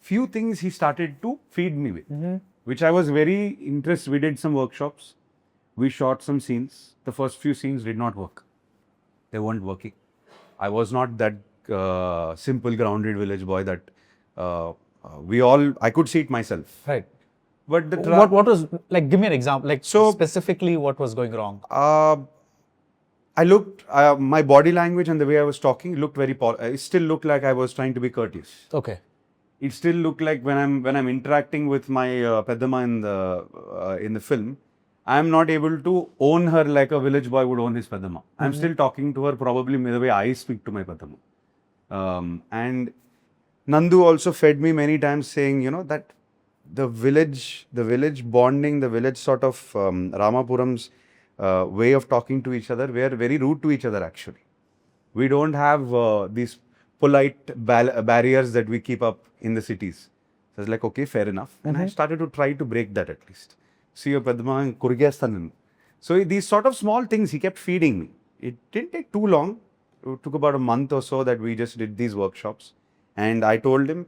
S1: Few things he started to feed me with, which I was very interested. We did some workshops. We shot some scenes. The first few scenes did not work. They weren't working. I was not that simple, grounded village boy that I could see it myself.
S2: Right.
S1: But
S2: what was, like, give me an example, like, so specifically what was going wrong?
S1: I looked, my body language and the way I was talking looked very, it still looked like I was trying to be courteous.
S2: Okay.
S1: It still looked like when I'm interacting with my Peddama in the film, I'm not able to own her like a village boy would own his Peddama. I'm still talking to her probably the way I speak to my Peddama. And Nandu also fed me many times saying, that the village bonding, the village sort of Ramapuram's way of talking to each other, we are very rude to each other actually. We don't have these polite barriers that we keep up in the cities. So I was like, okay, fair enough. And I started to try to break that at least. See your Padma Kurgyastan. So these sort of small things he kept feeding me. It didn't take too long. It took about a month or so that we just did these workshops. And I told him,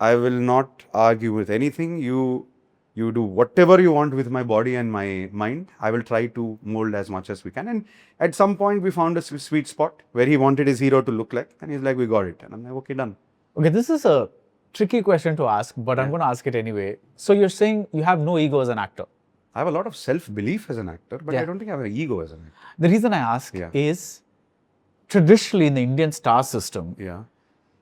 S1: I will not argue with anything. You do whatever you want with my body and my mind. I will try to mold as much as we can. And at some point, we found a sweet spot where he wanted his hero to look like. And he's like, we got it. And I'm like, okay, done.
S2: Okay, this is a tricky question to ask, but I'm going to ask it anyway. So you're saying you have no ego as an actor?
S1: I have a lot of self-belief as an actor, but I don't think I have an ego as an actor.
S2: The reason I ask is, traditionally in the Indian star system,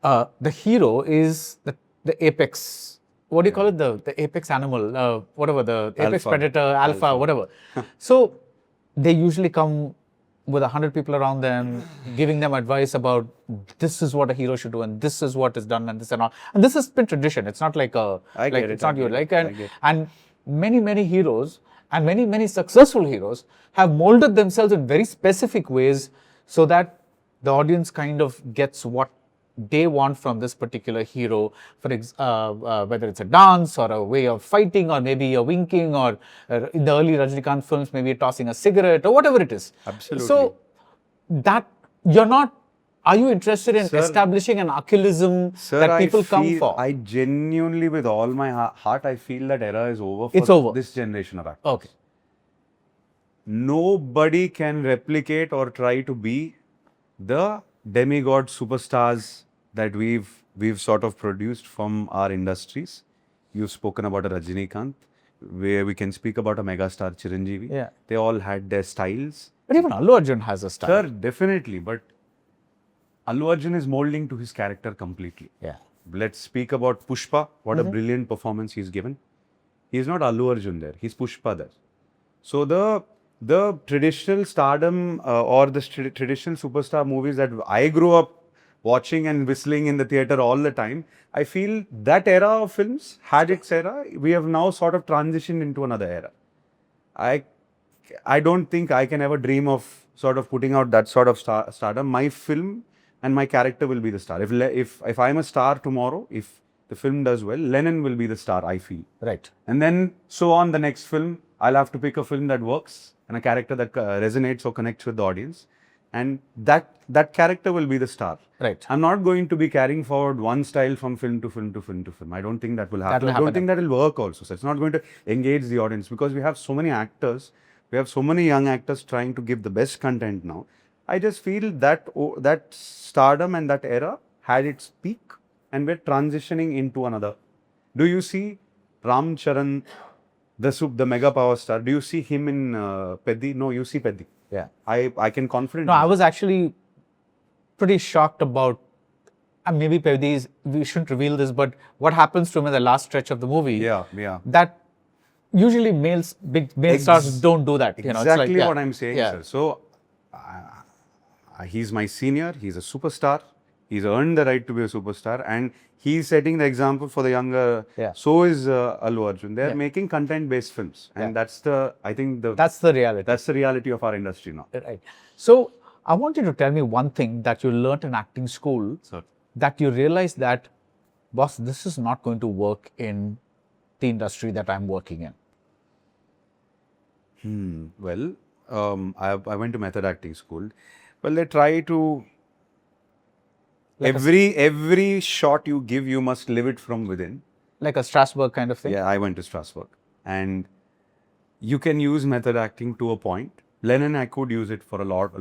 S2: the hero is the apex. What do you call it? The apex animal, whatever, the apex predator, alpha, whatever. So they usually come with 100 people around them, giving them advice about this is what a hero should do and this is what is done and this and all. And this has been tradition. It's not like it's not you. And many heroes and many successful heroes have molded themselves in very specific ways so that the audience kind of gets what they want from this particular hero, whether it's a dance or a way of fighting or maybe a winking or in the early Rajinikanth films, maybe tossing a cigarette or whatever it is.
S1: Absolutely.
S2: So that you're not, are you interested in establishing an Akhilism that people come for?
S1: I genuinely, with all my heart, I feel that era is over for this generation of actors.
S2: Okay.
S1: Nobody can replicate or try to be the demigod superstars that we've sort of produced from our industries. You've spoken about a Rajinikanth, where we can speak about a megastar Chiranjeevi.
S2: Yeah.
S1: They all had their styles.
S2: But even Allu Arjun has a style.
S1: Sir, definitely. But Allu Arjun is molding to his character completely.
S2: Yeah.
S1: Let's speak about Pushpa. What a brilliant performance he's given. He's not Allu Arjun there. He's Pushpa there. So the traditional stardom or the traditional superstar movies that I grew up watching and whistling in the theatre all the time, I feel that era of films had its era. We have now sort of transitioned into another era. I don't think I can ever dream of sort of putting out that sort of stardom. My film and my character will be the star. If I'm a star tomorrow, if the film does well, Lenin will be the star, I feel.
S2: Right.
S1: And then so on the next film, I'll have to pick a film that works and a character that resonates or connects with the audience. And that character will be the star.
S2: Right.
S1: I'm not going to be carrying forward one style from film to film to film to film. I don't think that will happen. I don't think that will work also. So it's not going to engage the audience because we have so many actors. We have so many young actors trying to give the best content now. I just feel that that stardom and that era had its peak and we're transitioning into another. Do you see Ram Charan, the mega power star? Do you see him in Peddi? No, you see Peddi.
S2: Yeah.
S1: I can confidently.
S2: No, I was actually pretty shocked about, maybe Peddi we shouldn't reveal this, but what happens to him in the last stretch of the movie.
S1: Yeah.
S2: That usually big male stars don't do that.
S1: Exactly what I'm saying, sir. So he's my senior. He's a superstar. He's earned the right to be a superstar, and he's setting the example for the younger.
S2: Yeah.
S1: So is Allu Arjun. They're making content-based films, and that's the
S2: reality.
S1: That's the reality of our industry now.
S2: Right. So I want you to tell me one thing that you learnt in acting school,
S1: Sir.
S2: that you realized that, boss, this is not going to work in the industry that I'm working in.
S1: Well, I went to method acting school. Well, they try to. Every shot you give, you must live it from within.
S2: Like a Strasbourg kind of thing?
S1: Yeah, I went to Strasbourg. And you can use method acting to a point. Lenin, I could use it for a lot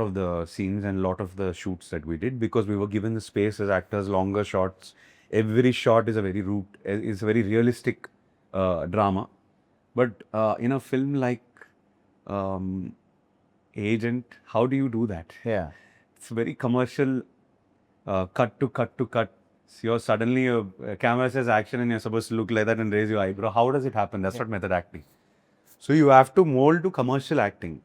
S1: of the scenes and a lot of the shoots that we did because we were given the space as actors, longer shots. Every shot is a very realistic drama. But in a film like Agent, how do you do that?
S2: Yeah.
S1: It's very commercial. Cut to cut. So suddenly a camera says action and you're supposed to look like that and raise your eyebrow. How does it happen? That's not method acting. So you have to mold to commercial acting.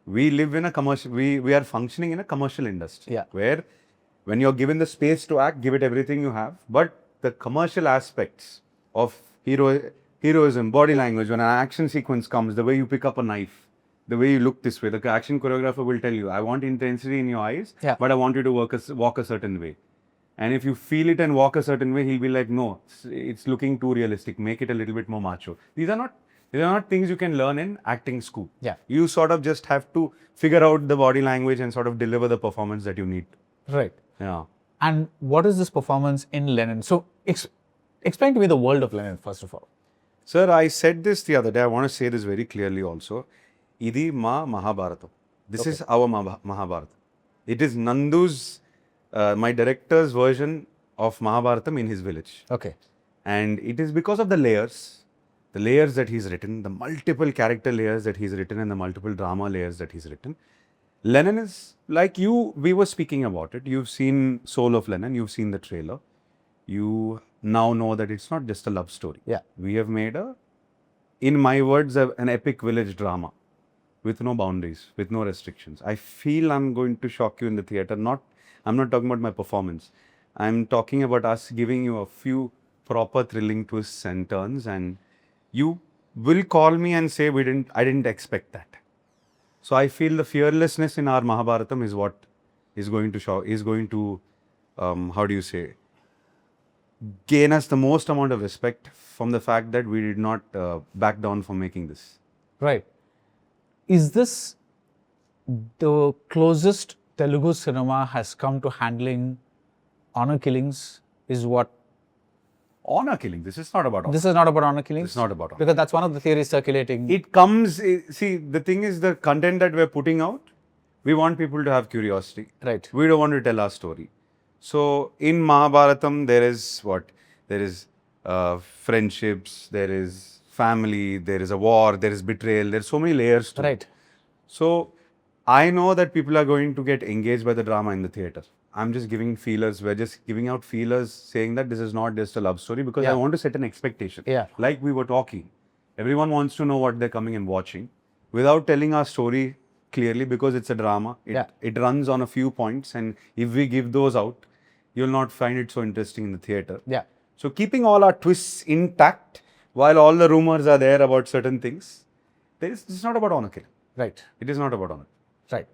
S1: We live in a commercial, we are functioning in a commercial industry where When you're given the space to act, give it everything you have. But the commercial aspects of heroism, body language, when an action sequence comes, the way you pick up a knife, the way you look this way, the action choreographer will tell you, I want intensity in your eyes,
S2: Yeah.
S1: but I want you to walk a certain way. And if you feel it and walk a certain way, he'll be like, no, it's looking too realistic. Make it a little bit more macho. These are not things you can learn in acting school.
S2: Yeah.
S1: You sort of just have to figure out the body language and sort of deliver the performance that you need.
S2: Right.
S1: Yeah.
S2: And what is this performance in Lenin? So explain to me the world of Lenin, first of all.
S1: Sir, I said this the other day. I want to say this very clearly also. Idi Ma Mahabharata. This is our Mahabharata. It is Nandu's, my director's version of Mahabharatam in his village.
S2: Okay.
S1: And it is because of the layers that he's written, the multiple character layers that he's written, and the multiple drama layers that he's written. Lenin is like you, we were speaking about it. You've seen Soul of Lenin, you've seen the trailer. You now know that it's not just a love story.
S2: Yeah.
S1: We have made in my words, an epic village drama with no boundaries, with no restrictions. I feel I'm going to shock you in the theater. I'm not talking about my performance. I'm talking about us giving you a few proper thrilling twists and turns, and you will call me and say, I didn't expect that. So I feel the fearlessness in our Mahabharatam is what is going to how do you say, gain us the most amount of respect from the fact that we did not back down from making this.
S2: Right. Is this the closest Telugu cinema has come to handling honor killings? Is what?
S1: Honor killing. This is not about honor.
S2: This is not about honor killings?
S1: It's not about honor.
S2: Because that's one of the theories circulating.
S1: It comes, see, the thing is the content that we're putting out, we want people to have curiosity.
S2: Right.
S1: We don't want to tell our story. So in Mahabharatam, there is what? There is friendships, there is family, there is a war, there is betrayal, there's so many layers to it.
S2: Right.
S1: So I know that people are going to get engaged by the drama in the theater. I'm just giving feelers. We're just giving out feelers saying that this is not just a love story because I want to set an expectation.
S2: Yeah.
S1: Like we were talking. Everyone wants to know what they're coming and watching without telling our story clearly because it's a drama. It runs on a few points, and if we give those out, you'll not find it so interesting in the theater.
S2: Yeah.
S1: So keeping all our twists intact while all the rumors are there about certain things, it's not about honor killing.
S2: Right.
S1: It is not about honor.
S2: Right.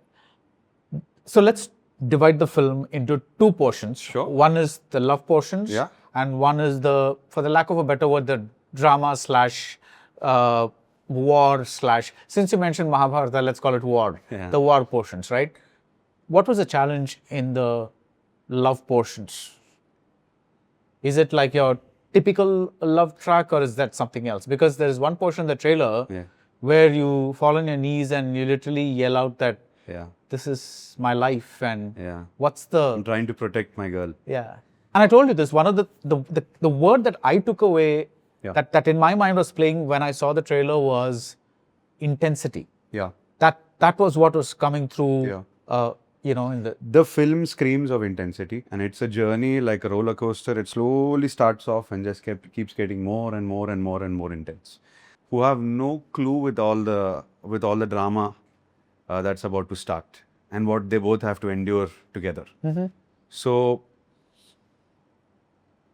S2: So let's divide the film into two portions.
S1: Sure.
S2: One is the love portions.
S1: Yeah.
S2: And one is for the lack of a better word, the drama / war / since you mentioned Mahabharata, let's call it war.
S1: Yeah.
S2: The war portions, right? What was the challenge in the love portions? Is it like your typical love track, or is that something else? Because there is one portion in the trailer where you fall on your knees and you literally yell out that this is my life, and what's the...
S1: I'm trying to protect my girl.
S2: Yeah. And I told you this, one of the word that I took away that in my mind was playing when I saw the trailer was intensity.
S1: Yeah.
S2: That was what was coming through, in
S1: the film screams of intensity, and it's a journey like a roller coaster. It slowly starts off and just keeps getting more and more and more and more intense. Who have no clue with all the drama that's about to start and what they both have to endure together.
S2: Mm-hmm.
S1: So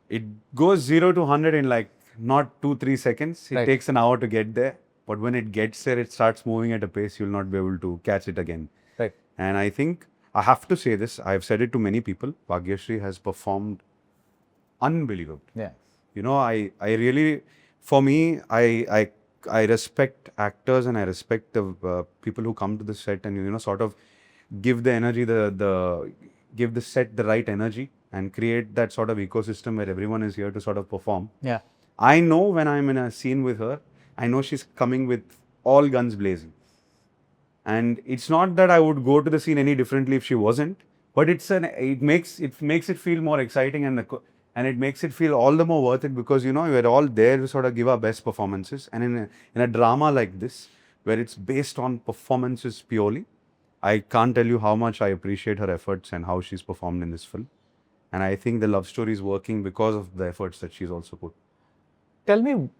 S1: it goes 0 to 100 in like not 2-3 seconds. It takes an hour to get there, but when it gets there, it starts moving at a pace you'll not be able to catch it again.
S2: Right.
S1: And I think I have to say this. I've said it to many people. Bhagyashri has performed unbelievable.
S2: Yeah.
S1: You know, I really, for me, I respect actors and I respect the people who come to the set and sort of give the energy, give the set the right energy and create that sort of ecosystem where everyone is here to sort of perform.
S2: Yeah.
S1: I know when I'm in a scene with her, I know she's coming with all guns blazing. And it's not that I would go to the scene any differently if she wasn't, but it makes it feel more exciting and it makes it feel all the more worth it because we're all there to sort of give our best performances. And in a drama like this, where it's based on performances purely, I can't tell you how much I appreciate her efforts and how she's performed in this film. And I think the love story is working because of the efforts that she's also put.
S2: Tell me,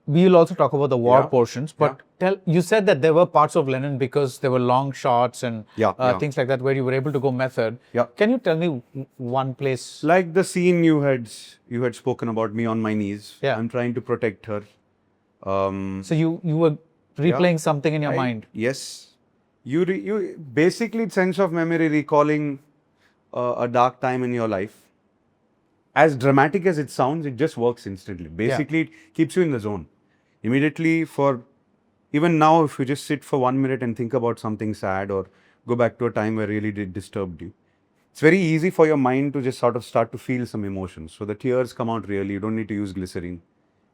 S2: we'll also talk about the war
S1: Yeah.
S2: portions, but you said that there were parts of Lenin because there were long shots and
S1: Yeah.
S2: things like that where you were able to go method.
S1: Yeah.
S2: Can you tell me one place?
S1: Like the scene you had spoken about, me on my knees.
S2: Yeah.
S1: I'm trying to protect her.
S2: So you were replaying something in your mind.
S1: Yes. You basically sense of memory, recalling a dark time in your life. As dramatic as it sounds, it just works instantly. Basically, it keeps you in the zone. Immediately, even now, if you just sit for 1 minute and think about something sad or go back to a time where really did disturbed you, it's very easy for your mind to just sort of start to feel some emotions. So the tears come out really. You don't need to use glycerin.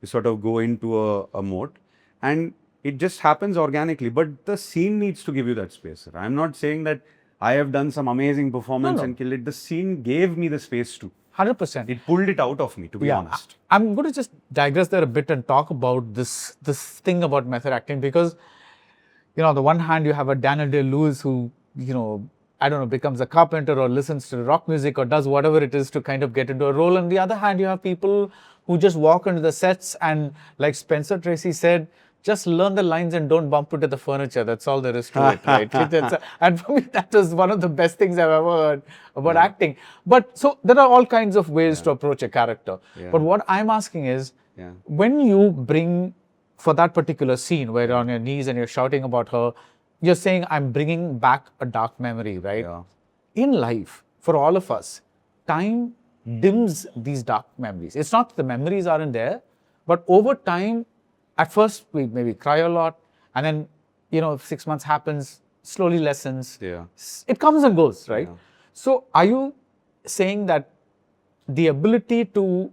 S1: You sort of go into a mode, and it just happens organically. But the scene needs to give you that space. I'm not saying that I have done some amazing performance and killed it. The scene gave me the space to.
S2: 100%.
S1: It pulled it out of me, to be honest.
S2: I'm going to just digress there a bit and talk about this thing about method acting, because, on the one hand, you have a Daniel Day-Lewis who, I don't know, becomes a carpenter or listens to rock music or does whatever it is to kind of get into a role. On the other hand, you have people who just walk into the sets and, like Spencer Tracy said, just learn the lines and don't bump into the furniture. That's all there is to it, right? And for me, that was one of the best things I've ever heard about acting. But so there are all kinds of ways to approach a character. But what I'm asking is, when you bring, for that particular scene where you're on your knees and you're shouting about her, you're saying, I'm bringing back a dark memory, right?
S1: Yeah.
S2: In life, for all of us, time dims these dark memories. It's not the memories aren't there, but over time, at first, we maybe cry a lot, and then, 6 months happens, slowly lessens.
S1: Yeah.
S2: It comes and goes, right?
S1: Yeah.
S2: So, are you saying that the ability to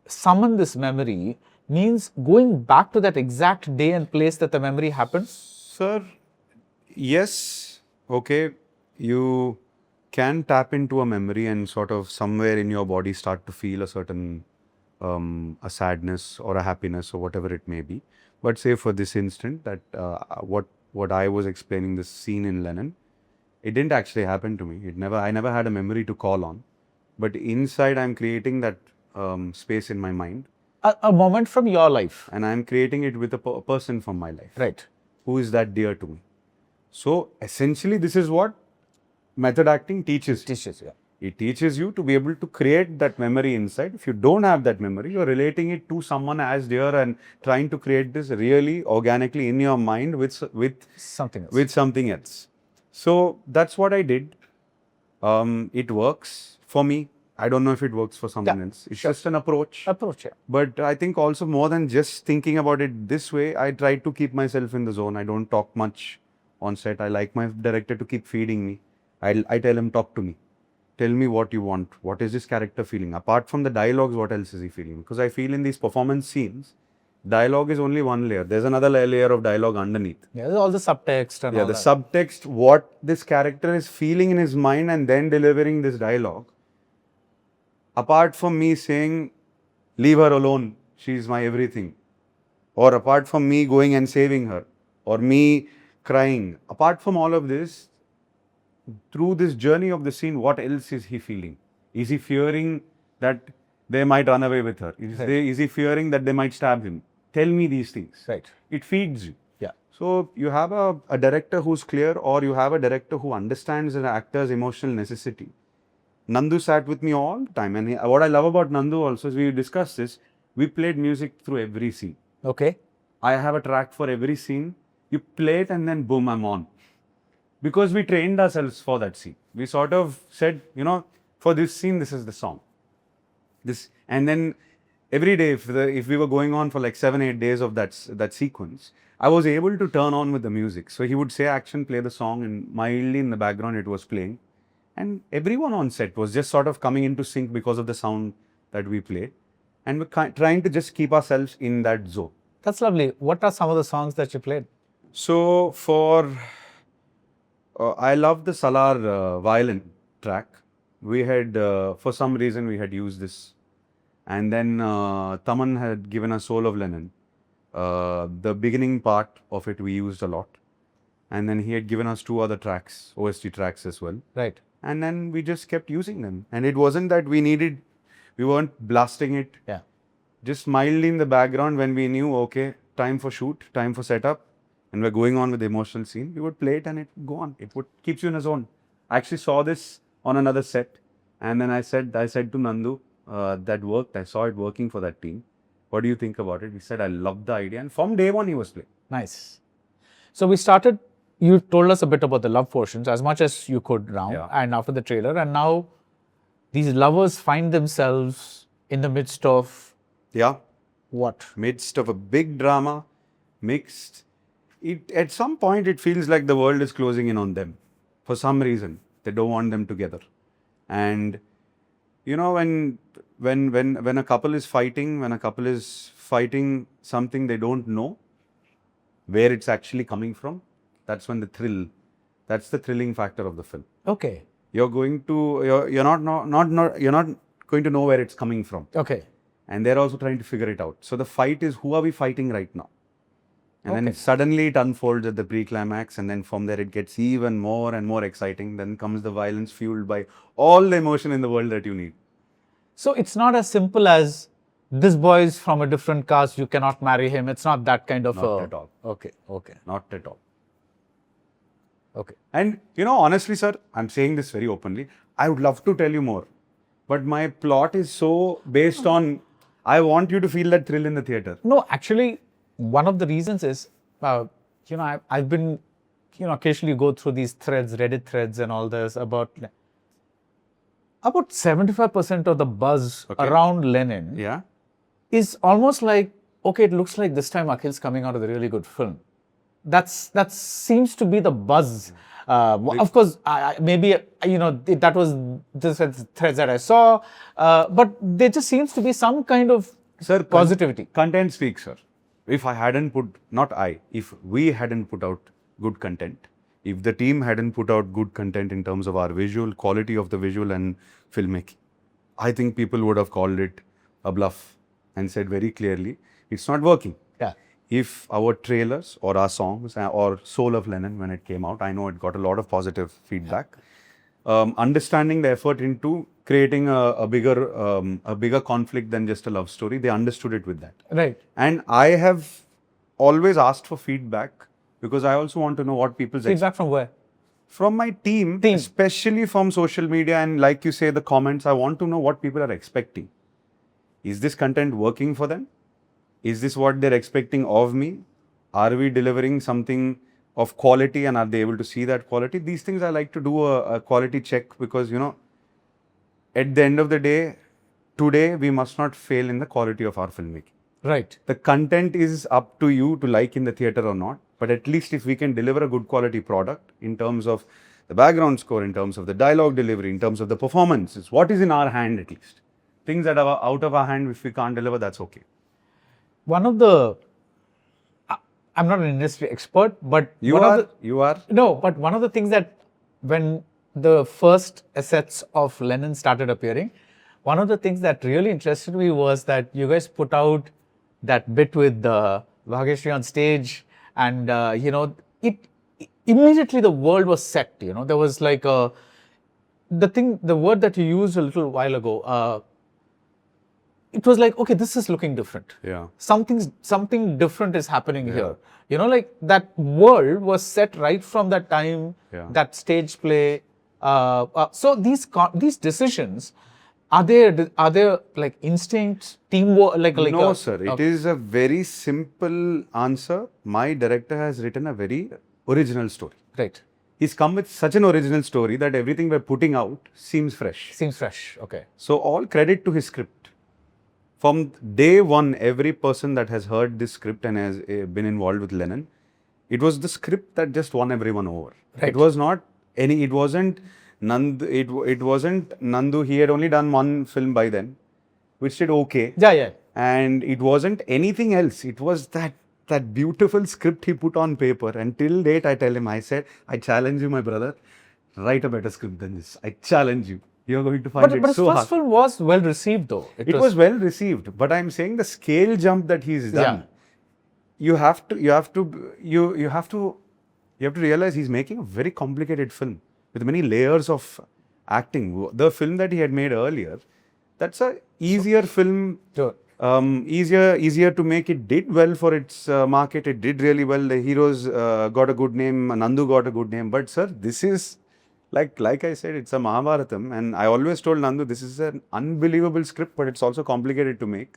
S2: summon this memory means going back to that exact day and place that the memory happened?
S1: Sir, yes. Okay. You can tap into a memory and sort of somewhere in your body start to feel a certain a sadness or a happiness or whatever it may be. But say for this instant that what I was explaining, this scene in Lenin, it didn't actually happen to me. I never had a memory to call on. But inside I'm creating that space in my mind.
S2: A moment from your life.
S1: And I'm creating it with a person from my life.
S2: Right.
S1: Who is that dear to me. So essentially this is what method acting teaches. It teaches you to be able to create that memory inside. If you don't have that memory, you're relating it to someone as dear and trying to create this really organically in your mind with something else. So that's what I did. It works for me. I don't know if it works for someone else. It's just an approach. But I think also more than just thinking about it this way, I try to keep myself in the zone. I don't talk much on set. I like my director to keep feeding me. I tell him, talk to me. Tell me what you want. What is this character feeling? Apart from the dialogues, what else is he feeling? Because I feel in these performance scenes, dialogue is only one layer. There's another layer of dialogue underneath.
S2: Yeah, there's all the subtext and all
S1: the
S2: that.
S1: Subtext, what this character is feeling in his mind and then delivering this dialogue. Apart from me saying, leave her alone, she's my everything. Or apart from me going and saving her. Or me crying. Apart from all of this, through this journey of the scene, what else is he feeling? Is he fearing that they might run away with her? Is he fearing that they might stab him? Tell me these things.
S2: Right.
S1: It feeds you.
S2: Yeah.
S1: So you have a director who's clear, or you have a director who understands an actor's emotional necessity. Nandu sat with me all the time, and what I love about Nandu also is we discussed this. We played music through every scene.
S2: Okay.
S1: I have a track for every scene. You play it and then boom, I'm on. Because we trained ourselves for that scene. We sort of said, for this scene, this is the song. And then every day, if we were going on for like 7-8 days of that sequence, I was able to turn on with the music. So he would say action, play the song, and mildly in the background it was playing. And everyone on set was just sort of coming into sync because of the sound that we played. And we're trying to just keep ourselves in that zone.
S2: That's lovely. What are some of the songs that you played?
S1: So I love the Salar violin track. We had, for some reason, we had used this. And then Thaman had given us Soul of Lenin. The beginning part of it we used a lot. And then he had given us 2 other tracks, OST tracks as well.
S2: Right.
S1: And then we just kept using them. And it wasn't that we weren't blasting it.
S2: Yeah.
S1: just mildly in the background when we knew, okay, time for shoot, time for setup, and we're going on with the emotional scene, we would play it and it would go on. It would keeps you in a zone. I actually saw this on another set, and then I said to Nandu, that worked. I saw it working for that team. What do you think about it? He said, I love the idea, and from day one he was playing.
S2: Nice. So we started. You told us a bit about the love portions as much as you could now,
S1: Yeah.
S2: and after the trailer, and now these lovers find themselves in the midst of
S1: Yeah.
S2: what?
S1: Midst of a big drama, mixed. At some point, it feels like the world is closing in on them. For some reason, they don't want them together. And you know, when a couple is fighting, something they don't know where it's actually coming from, that's when that's the thrilling factor of the film.
S2: Okay.
S1: You're going to you're not going to know where it's coming from.
S2: Okay.
S1: And they're also trying to figure it out. So the fight is, who are we fighting right now? And then
S2: Okay.
S1: suddenly it unfolds at the pre-climax, and then from there it gets even more and more exciting. Then comes the violence fueled by all the emotion in the world that you need.
S2: So it's not as simple as this boy is from a different caste, you cannot marry him. It's not that kind of
S1: Not at all.
S2: Okay. Okay.
S1: Not at all.
S2: Okay.
S1: And you know, honestly, sir, I'm saying this very openly. I would love to tell you more, but my plot is so based on, I want you to feel that thrill in the theater.
S2: No, actually, one of the reasons is, I've been, occasionally go through these threads, Reddit threads and all this about 75% of the buzz
S1: Okay.
S2: around Lenin
S1: Yeah.
S2: is almost like, okay, it looks like this time Akhil's coming out with a really good film. That seems to be the buzz. Of course, maybe, that was the threads that I saw, but there just seems to be some kind of
S1: Sir,
S2: positivity.
S1: Content speaks, sir. If we hadn't put out good content, if the team hadn't put out good content in terms of our visual, quality of the visual and filmmaking, I think people would have called it a bluff and said very clearly, it's not working.
S2: Yeah.
S1: If our trailers or our songs or Soul of Lenin, when it came out, I know it got a lot of positive feedback. Understanding the effort into creating a bigger conflict than just a love story, they understood it with that.
S2: Right.
S1: And I have always asked for feedback because I also want to know what people's
S2: Feedback from where?
S1: from my team,
S2: Team.
S1: especially from social media and like you say, the comments. I want to know what people are expecting. Is this content working for them? Is this what they're expecting of me? Are we delivering something of quality and are they able to see that quality? These things I like to do a quality check because, at the end of the day, today we must not fail in the quality of our filmmaking.
S2: Right.
S1: The content is up to you to like in the theater or not, but at least if we can deliver a good quality product in terms of the background score, in terms of the dialogue delivery, in terms of the performances, what is in our hand at least. Things that are out of our hand, if we can't deliver, that's okay.
S2: One of the, I'm not an industry expert, but
S1: You are.
S2: No, but one of the things that when the first assets of Lenin started appearing, one of the things that really interested me was that you guys put out that bit with Bhagyashri on stage, and immediately the world was set. There was like the word that you used a little while ago. It was like, okay, this is looking different.
S1: Yeah.
S2: Something different is happening here. Like that world was set right from that time.
S1: Yeah.
S2: That stage play. So these decisions, are there like instincts, teamwork,
S1: No, sir. It is a very simple answer. My director has written a very original story.
S2: Right.
S1: He's come with such an original story that everything we're putting out seems fresh.
S2: Seems fresh. Okay.
S1: So all credit to his script. From day one, every person that has heard this script and has been involved with Lenin, it was the script that just won everyone over.
S2: Right.
S1: It was not any. It wasn't Nandu. It wasn't Nandu. He had only done one film by then, which did okay.
S2: Yeah.
S1: And it wasn't anything else. It was that beautiful script he put on paper. And till date, I tell him, I said, I challenge you, my brother, write a better script than this. I challenge you. You're going to find
S2: But
S1: it
S2: his
S1: so
S2: first
S1: hard.
S2: film was well received, though.
S1: It was well received, but I'm saying the scale jump that he's done. You have to realize he's making a very complicated film with many layers of acting. The film that he had made earlier, that's a easier film.
S2: Sure.
S1: Easier to make. It did well for its market. It did really well. The heroes got a good name. Nandu got a good name. But sir, this is like I said, it's a Mahabharatam, and I always told Nandu this is an unbelievable script, but it's also complicated to make.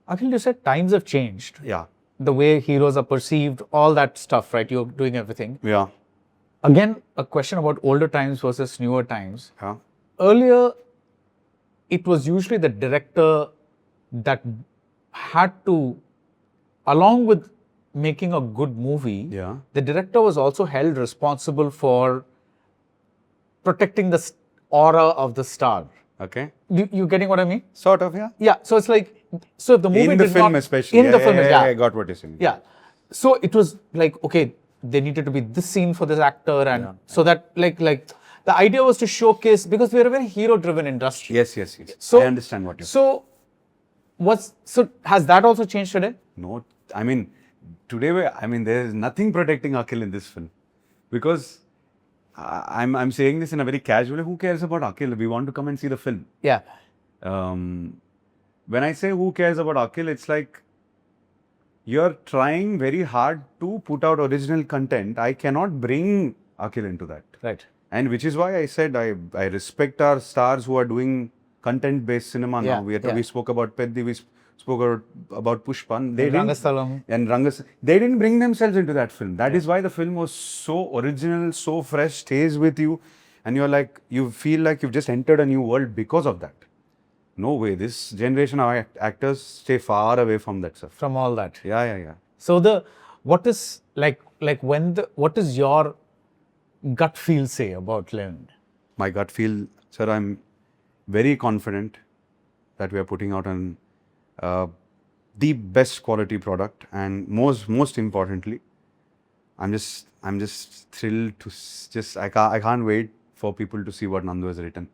S2: Akhil, you said times have changed.
S1: Yeah,
S2: The way heroes are perceived, all that stuff, right? You're doing everything.
S1: yeah,
S2: Again, a question about older times versus newer times.
S1: yeah.
S2: Earlier, it was usually the director that had to, along with making a good movie,
S1: Yeah.
S2: the director was also held responsible for protecting the aura of the star.
S1: Okay,
S2: You getting what I mean?
S1: sort of, yeah.
S2: Yeah. So it's like, so if the movie
S1: In the
S2: did
S1: film,
S2: not,
S1: especially.
S2: in
S1: yeah,
S2: the film, yeah.
S1: I got what you're saying.
S2: Yeah. So it was like, okay, there needed to be this scene for this actor, and so that like the idea was to showcase, because we're a very hero-driven industry.
S1: Yes.
S2: So
S1: I understand what you're
S2: So has that also changed today?
S1: No, I mean, today, there is nothing protecting Akhil in this film. Because I'm saying this in a very casual way. Who cares about Akhil? We want to come and see the film.
S2: Yeah.
S1: When I say who cares about Akhil, it's like you're trying very hard to put out original content. I cannot bring Akhil into that.
S2: Right.
S1: And which is why I said I respect our stars who are doing content-based cinema
S2: Yeah,
S1: now. We
S2: yeah.
S1: spoke about Peddi, we spoke about Pushpan. They
S2: And
S1: didn't-
S2: Rangasthalam.
S1: And they didn't bring themselves into that film. That is why the film was so original, so fresh, stays with you. And you're like, you feel like you've just entered a new world because of that. No way. This generation of actors stay far away from that stuff.
S2: From all that.
S1: Yeah.
S2: So what is what does your gut feel say about Lenin?
S1: My gut feel, sir, I'm very confident that we are putting out the best quality product, and most importantly, I'm just thrilled to I can't wait for people to see what Nandu has written.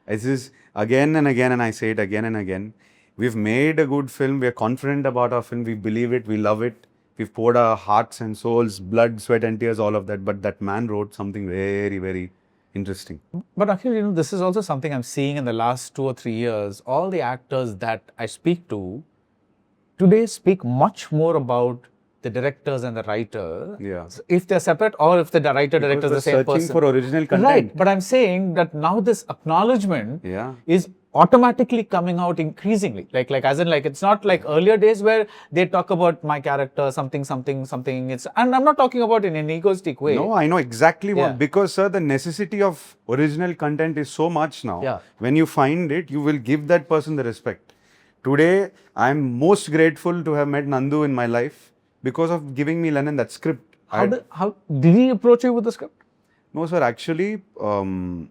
S1: This is again and again, and I say it again and again. We've made a good film. We're confident about our film. We believe it. We love it. We've poured our hearts and souls, blood, sweat, and tears, all of that. But that man wrote something very, very interesting.
S2: But Akhil, this is also something I'm seeing in the last 2 or 3 years. All the actors that I speak to today speak much more about the directors and the writer.
S1: Yeah.
S2: If they're separate, or if the writer-director is the same
S1: searching
S2: person.
S1: for original content.
S2: Right. But I'm saying that now this acknowledgement
S1: Yeah.
S2: is automatically coming out increasingly. Like as in, like, it's not like earlier days where they talk about my character, something. And I'm not talking about in an egoistic way.
S1: No, I know exactly what.
S2: Yeah.
S1: Because, sir, the necessity of original content is so much now.
S2: Yeah.
S1: When you find it, you will give that person the respect. Today, I'm most grateful to have met Nandu in my life because of giving me Lenin that script.
S2: How did he approach you with the script?
S1: No, sir. Actually, a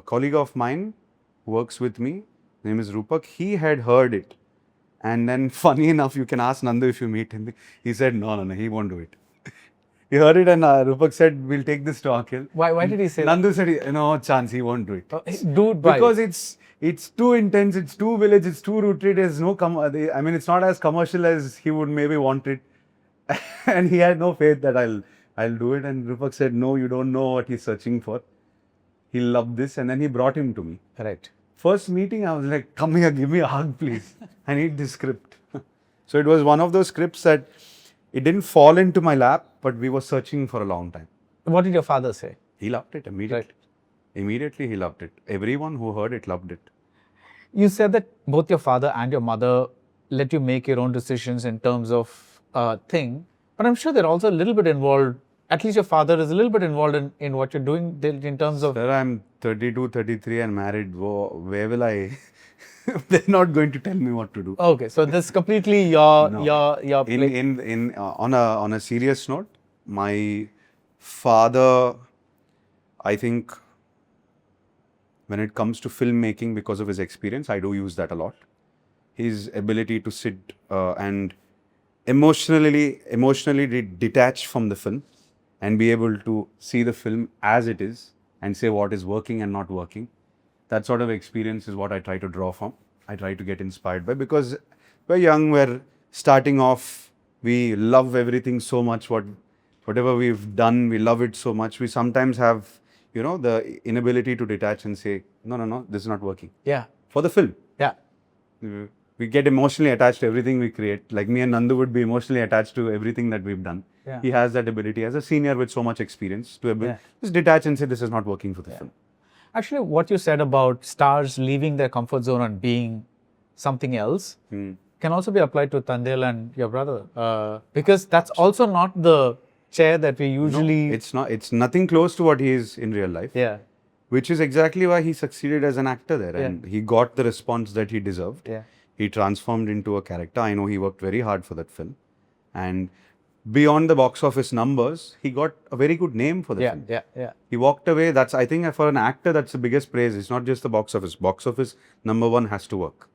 S1: colleague of mine who works with me, his name is Rupak, he had heard it. And then, funny enough, you can ask Nandu if you meet him. He said, no, he won't do it. He heard it, and Rupak said, we'll take this to Akhil.
S2: Why did he say
S1: Nandu said, no chance, he won't do it.
S2: that? Dude, why?
S1: Because it's too intense, it's too village, it's too rooted. There's no it's not as commercial as he would maybe want it. And he had no faith that I'll do it. And Rupak said, no, you don't know what he's searching for. He loved this, and then he brought him to me.
S2: Right.
S1: First meeting, I was like, come here, give me a hug, please. I need this script. So it was one of those scripts that it didn't fall into my lap, but we were searching for a long time.
S2: What did your father say?
S1: He loved it immediately.
S2: Right.
S1: Immediately, he loved it. Everyone who heard it loved it.
S2: You said that both your father and your mother let you make your own decisions in terms of thing, but I'm sure they're also a little bit involved. At least your father is a little bit involved in what you're doing in terms of.
S1: Sir, I'm 32, 33 and married. Where will I? They're not going to tell me what to do.
S2: Okay, so this is completely your
S1: No.
S2: your
S1: On a serious note, my father, I think, when it comes to filmmaking, because of his experience, I do use that a lot. His ability to sit and emotionally detach from the film and be able to see the film as it is and say what is working and not working. That sort of experience is what I try to draw from. I try to get inspired by, because we're young, we're starting off, we love everything so much. Whatever we've done, we love it so much. We sometimes have, the inability to detach and say, no, this is not working.
S2: yeah
S1: For the film.
S2: yeah.
S1: We get emotionally attached to everything we create. Like me and Nandu would be emotionally attached to everything that we've done.
S2: Yeah.
S1: He has that ability as a senior with so much experience to
S2: Yeah.
S1: just detach and say this is not working for the film.
S2: Actually, what you said about stars leaving their comfort zone and being something else can also be applied to Tandel and your brother. Because that's also not the chair that we usually...
S1: It's not. It's nothing close to what he is in real life.
S2: Yeah.
S1: Which is exactly why he succeeded as an actor there,
S2: Yeah.
S1: and he got the response that he deserved.
S2: Yeah.
S1: He transformed into a character. I know he worked very hard for that film, and beyond the box office numbers, he got a very good name for the
S2: Yeah.
S1: film.
S2: Yeah. Yeah.
S1: He walked away. That's, I think, for an actor, that's the biggest praise. It's not just the box office. Box office number one has to work.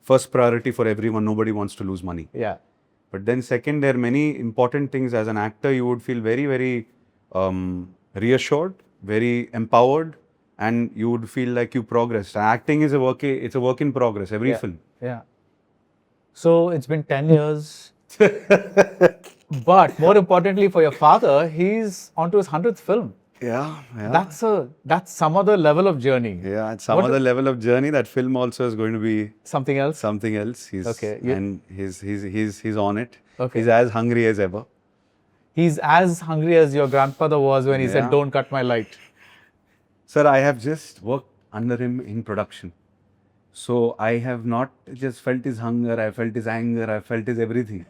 S1: First priority for everyone. Nobody wants to lose money.
S2: Yeah.
S1: But then second, there are many important things. As an actor, you would feel very, very reassured, very empowered, and you would feel like you progressed. Acting is it's a work in progress, every film.
S2: Yeah. So it's been 10 years. But more importantly for your father, he's onto his 100th film.
S1: Yeah, yeah.
S2: That's some other level of journey.
S1: Yeah, at some
S2: What-
S1: other level of journey, that film also is going to be
S2: Something else?
S1: something else. He's,
S2: Okay,
S1: and he's on it.
S2: Okay.
S1: He's as hungry as ever.
S2: He's as hungry as your grandfather was when he said,
S1: Yeah.
S2: "Don't cut my light."
S1: Sir, I have just worked under him in production. So I have not just felt his hunger, I felt his anger, I felt his everything.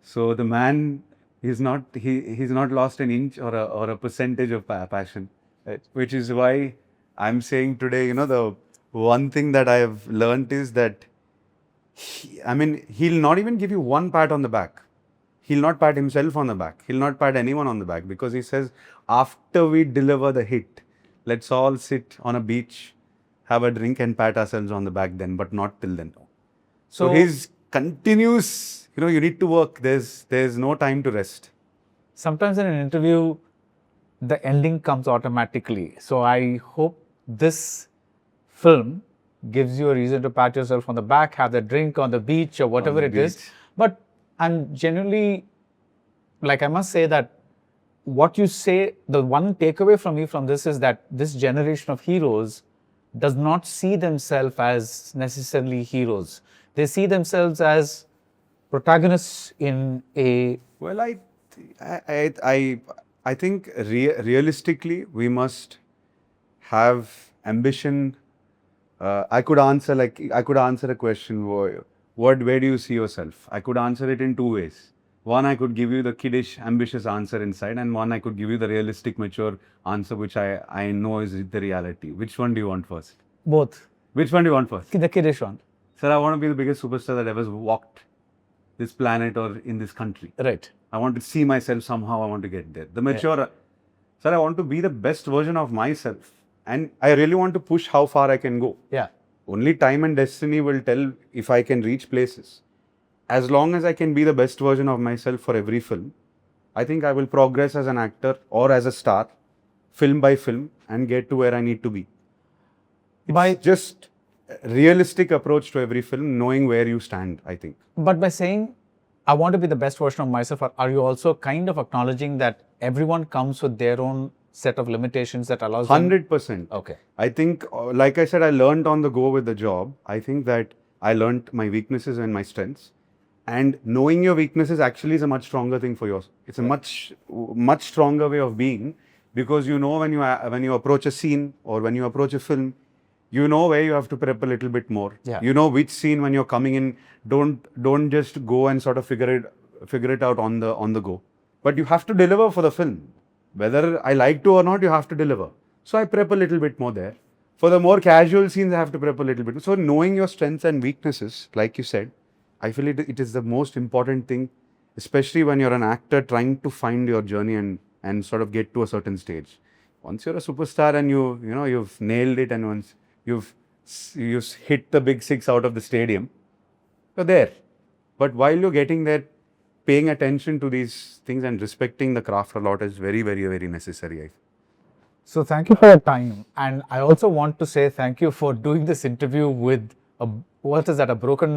S1: So the man, he's not lost an inch or a percentage of passion. Which is why I'm saying today, the one thing that I have learnt is that he'll not even give you one pat on the back. He'll not pat himself on the back. He'll not pat anyone on the back, because he says, after we deliver the hit, let's all sit on a beach, have a drink and pat ourselves on the back then, but not till then. So his continuous, you need to work. There's no time to rest.
S2: Sometimes in an interview, the ending comes automatically. So I hope this film gives you a reason to pat yourself on the back, have the drink on the beach or whatever
S1: the
S2: it is.
S1: beach.
S2: But I'm genuinely, I must say that what you say, the one takeaway from me from this is that this generation of heroes does not see themselves as necessarily heroes. They see themselves as protagonists in a...
S1: Well, I think realistically, we must have ambition. I could answer a question, where do you see yourself? I could answer it in two ways. One, I could give you the kiddish, ambitious answer inside, and one, I could give you the realistic, mature answer, which I know is the reality. Which one do you want first?
S2: Both.
S1: Which one do you want first?
S2: The kiddish one.
S1: Sir, I want to be the biggest superstar that ever walked this planet or in this country.
S2: Right.
S1: I want to see myself somehow. I want to get there. The mature, sir, I want to be the best version of myself. And I really want to push how far I can go.
S2: Yeah.
S1: Only time and destiny will tell if I can reach places. As long as I can be the best version of myself for every film, I think I will progress as an actor or as a star, film by film, and get to where I need to be. It's just a realistic approach to every film, knowing where you stand, I think.
S2: But by saying, I want to be the best version of myself, are you also kind of acknowledging that everyone comes with their own set of limitations that allows them?
S1: 100%.
S2: Okay.
S1: I think, like I said, I learned on the go with the job. I think that I learned my weaknesses and my strengths. And knowing your weaknesses actually is a much stronger thing for yours. It's a much stronger way of being, because you know when you approach a scene or when you approach a film, you know where you have to prep a little bit more.
S2: Yeah.
S1: You know which scene when you're coming in. Don't just go and sort of figure it out on the go. But you have to deliver for the film. Whether I like to or not, you have to deliver. So I prep a little bit more there. For the more casual scenes, I have to prep a little bit. So knowing your strengths and weaknesses, like you said, I feel it is the most important thing, especially when you're an actor trying to find your journey and sort of get to a certain stage. Once you're a superstar and you've nailed it, and once you've hit the big six out of the stadium, you're there. But while you're getting there, paying attention to these things and respecting the craft a lot is very, very, very necessary, I feel.
S2: So thank you for your time. And I also want to say thank you for doing this interview with what is that, a broken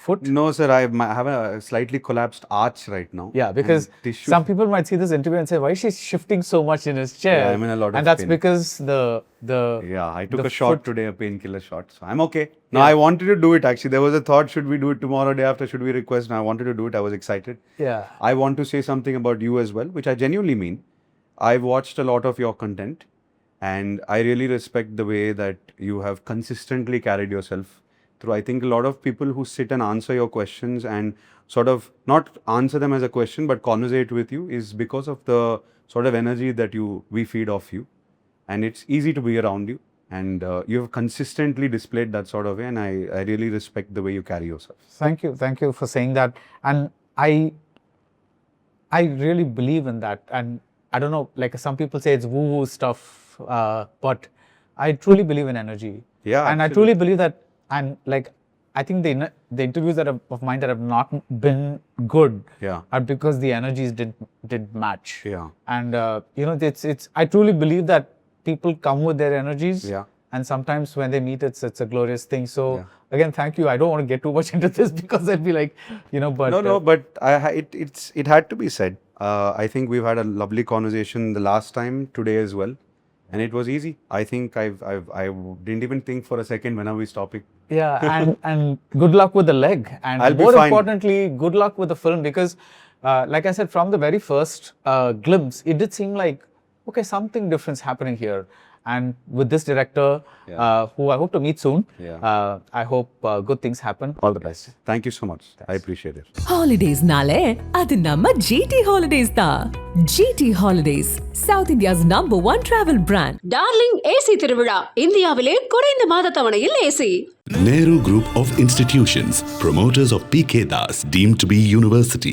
S2: foot?
S1: No, sir. I have a slightly collapsed arch right now.
S2: Yeah, because
S1: And tissue.
S2: some people might see this interview and say, why is she shifting so much in his chair?
S1: Yeah, I'm in a lot of
S2: And that's
S1: pain.
S2: because the
S1: Yeah, I took
S2: the
S1: a shot
S2: foot-
S1: today, a painkiller shot. So I'm okay. No, I wanted to do it actually. There was a thought, should we do it tomorrow, day after? Should we request? And I wanted to do it. I was excited.
S2: Yeah.
S1: I want to say something about you as well, which I genuinely mean. I've watched a lot of your content and I really respect the way that you have consistently carried yourself through. I think a lot of people who sit and answer your questions and sort of not answer them as a question but conversate with you is because of the sort of energy that we feed off you, and it's easy to be around you, and you have consistently displayed that sort of way, and I really respect the way you carry yourself.
S2: Thank you for saying that. And I really believe in that. And I don't know, like some people say it's woo-woo stuff, but I truly believe in energy.
S1: Yeah,
S2: and I truly believe that. And like, I think the interviews that of mine that have not been good are because the energies didn't match.
S1: Yeah.
S2: And you know, it's I truly believe that people come with their energies.
S1: Yeah.
S2: And sometimes when they meet, it's a glorious thing. So again, thank you. I don't want to get too much into this because I'd be like, you know, but
S1: No, but it had to be said. I think we've had a lovely conversation the last time, today as well, and it was easy. I think I didn't even think for a second when are we stopping.
S2: Yeah, and good luck with the leg, and
S1: I'll be
S2: more
S1: fine.
S2: importantly, good luck with the film, because like I said, from the very first glimpse, it did seem like, okay, something different's happening here. And with this director, who I hope to meet soon, I hope good things happen. All the best.
S1: Thank you so much. I appreciate it.
S3: Holidays nale, adu namma GT Holidays da. GT Holidays, South India's #1 travel brand.
S4: Darling AC திருவிழா இந்தியாவிலே குறைந்த மாத தவணையில் AC.
S5: Nehru Group of Institutions, promoters of PK Das, deemed to be university.